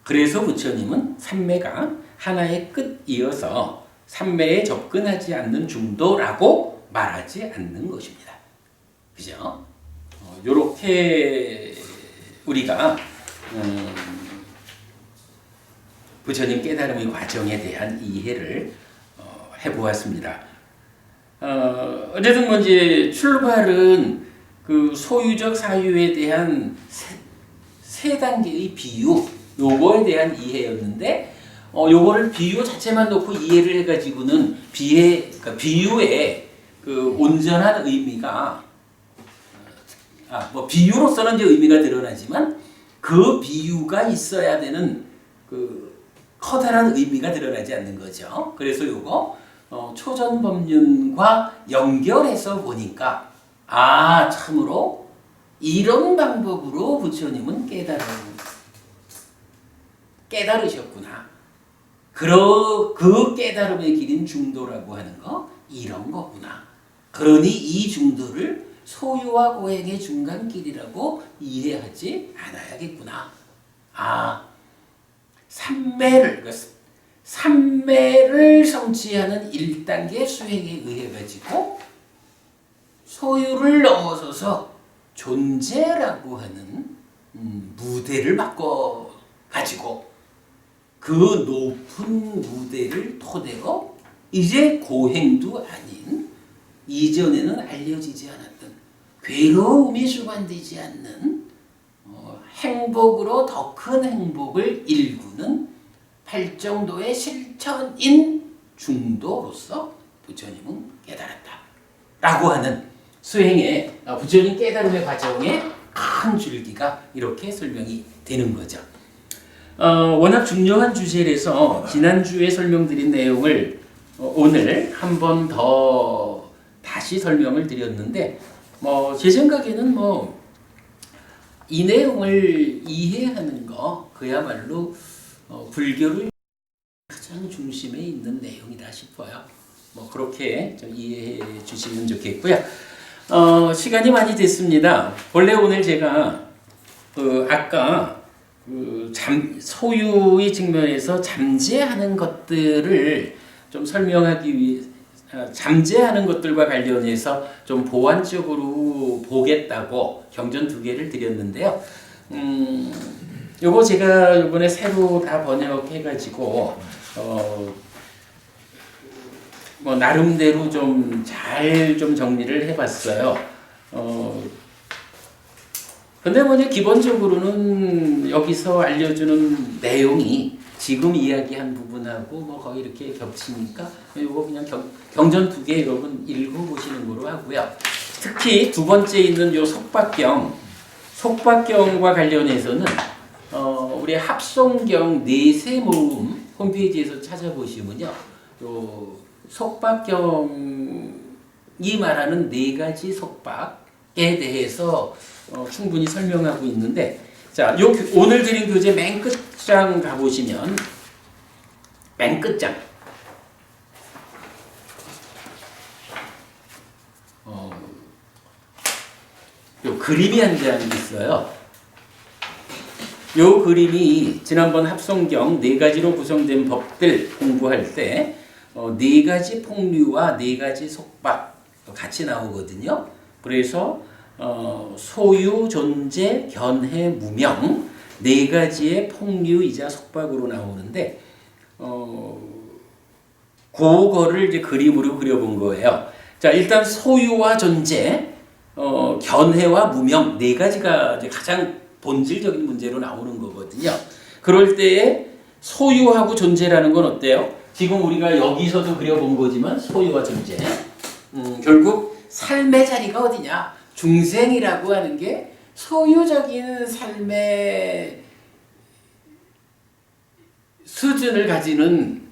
그래서 부처님은 삼매가 하나의 끝이어서 삼매에 접근하지 않는 중도라고 말하지 않는 것입니다. 그죠? 요렇게 우리가 부처님 깨달음의 과정에 대한 이해를 해보았습니다. 어쨌든 뭐 이제 출발은 그 소유적 사유에 대한 세 단계의 비유, 요거에 대한 이해였는데, 요거를 비유 자체만 놓고 이해를 해가지고는 그러니까 비유의 그 온전한 의미가, 뭐 비유로서는 이제 의미가 드러나지만 그 비유가 있어야 되는 그 커다란 의미가 드러나지 않는 거죠. 그래서 요거 초전법륜과 연결해서 보니까 참으로 이런 방법으로 부처님은 깨달으셨구나. 그 깨달음의 길인 중도라고 하는 거 이런 거구나. 그러니 이 중도를 소유와 고행의 중간길이라고 이해하지 않아야겠구나. 삼매를 성취하는 1단계 수행에 의해 가지고 소유를 넘어서서 존재라고 하는 무대를 바꿔 가지고 그 높은 무대를 토대로 이제 고행도 아닌 이전에는 알려지지 않았던 괴로움이 수반되지 않는 행복으로 더 큰 행복을 일구는 8정도의 실천인 중도로서 부처님은 깨달았다. 라고 하는 수행의 부처님 깨달음의 과정의 큰 줄기가 이렇게 설명이 되는 거죠. 워낙 중요한 주제라서 지난주에 설명드린 내용을 오늘 한 번 더 다시 설명을 드렸는데 제 생각에는 이 내용을 이해하는 거 그야말로 불교를 가장 중심에 있는 내용이다 싶어요. 그렇게 좀 이해해 주시면 좋겠고요. 시간이 많이 됐습니다. 원래 오늘 제가 아까 소유의 측면에서 잠재하는 것들을 좀 설명하기 위해 잠재하는 것들과 관련해서 좀 보완적으로 보겠다고 경전 2개를 드렸는데요. 요거 제가 이번에 새로 다 번역해가지고 나름대로 좀 잘 정리를 해봤어요. 근데 이제 기본적으로는 여기서 알려주는 내용이 지금 이야기한 부분하고 거의 이렇게 겹치니까 이거 그냥 경전 2개 여러분 읽어보시는 거로 하고요. 특히 두 번째 있는 요 속박경과 관련해서는 우리 합송경 내세 모음 홈페이지에서 찾아보시면요, 요 속박경이 말하는 4가지 속박에 대해서 충분히 설명하고 있는데, 자, 오늘 드린 교재 맨 끝장 가보시면 맨 끝장 요 그림이 한 장 있어요. 요 그림이 지난번 합성경 네 가지로 구성된 법들 공부할 때 네 가지 폭류와 네 가지 속박 같이 나오거든요. 그래서 소유, 존재, 견해, 무명 네 가지의 폭류이자 속박으로 나오는데 그거를 이제 그림으로 그려본 거예요. 자, 일단 소유와 존재, 견해와 무명 네 가지가 이제 가장 본질적인 문제로 나오는 거거든요. 그럴 때에 소유하고 존재라는 건 어때요? 지금 우리가 여기서도 그려본 거지만 소유와 존재. 결국 삶의 자리가 어디냐? 중생이라고 하는 게 소유적인 삶의 수준을 가지는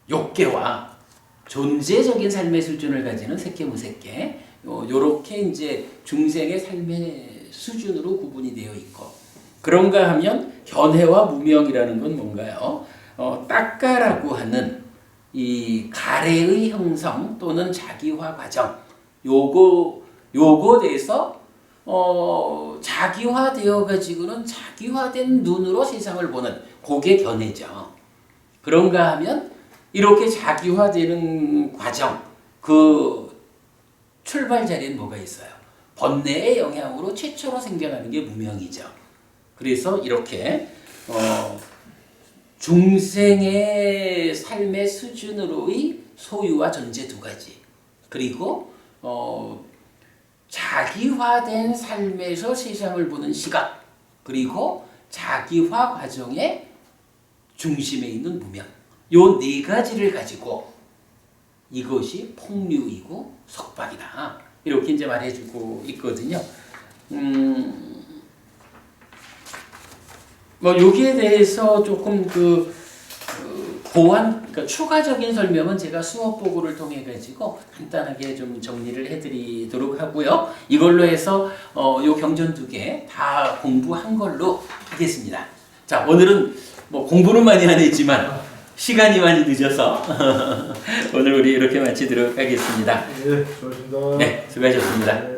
욕계와 존재적인 삶의 수준을 가지는 색계무색계 요렇게 이제 중생의 삶의 수준으로 구분이 되어 있고 그런가 하면 견해와 무명이라는 건 뭔가요? 딱가라고 하는 이 가래의 형성 또는 자기화 과정 요거 대해서 자기화되어 가지고는 자기화된 눈으로 세상을 보는 그게 견해죠. 그런가 하면 이렇게 자기화되는 과정 그 출발 자리엔 뭐가 있어요? 번뇌의 영향으로 최초로 생겨나는 게 무명이죠. 그래서 이렇게 중생의 삶의 수준으로의 소유와 존재 두 가지 그리고 자기화된 삶에서 세상을 보는 시각 그리고 자기화 과정의 중심에 있는 무명 요 네 가지를 가지고 이것이 폭류이고 속박이다 이렇게 이제 말해주고 있거든요. 뭐 여기에 대해서 조금 그러니까 추가적인 설명은 제가 수업 보고를 통해 가지고 간단하게 좀 정리를 해드리도록 하고요. 이걸로 해서 요 경전 두 개 다 공부한 걸로 하겠습니다. 자, 오늘은 뭐 공부는 많이 안 했지만 시간이 많이 늦어서 오늘 우리 이렇게 마치도록 하겠습니다. 네, 수고하셨습니다. 네, 수고하셨습니다.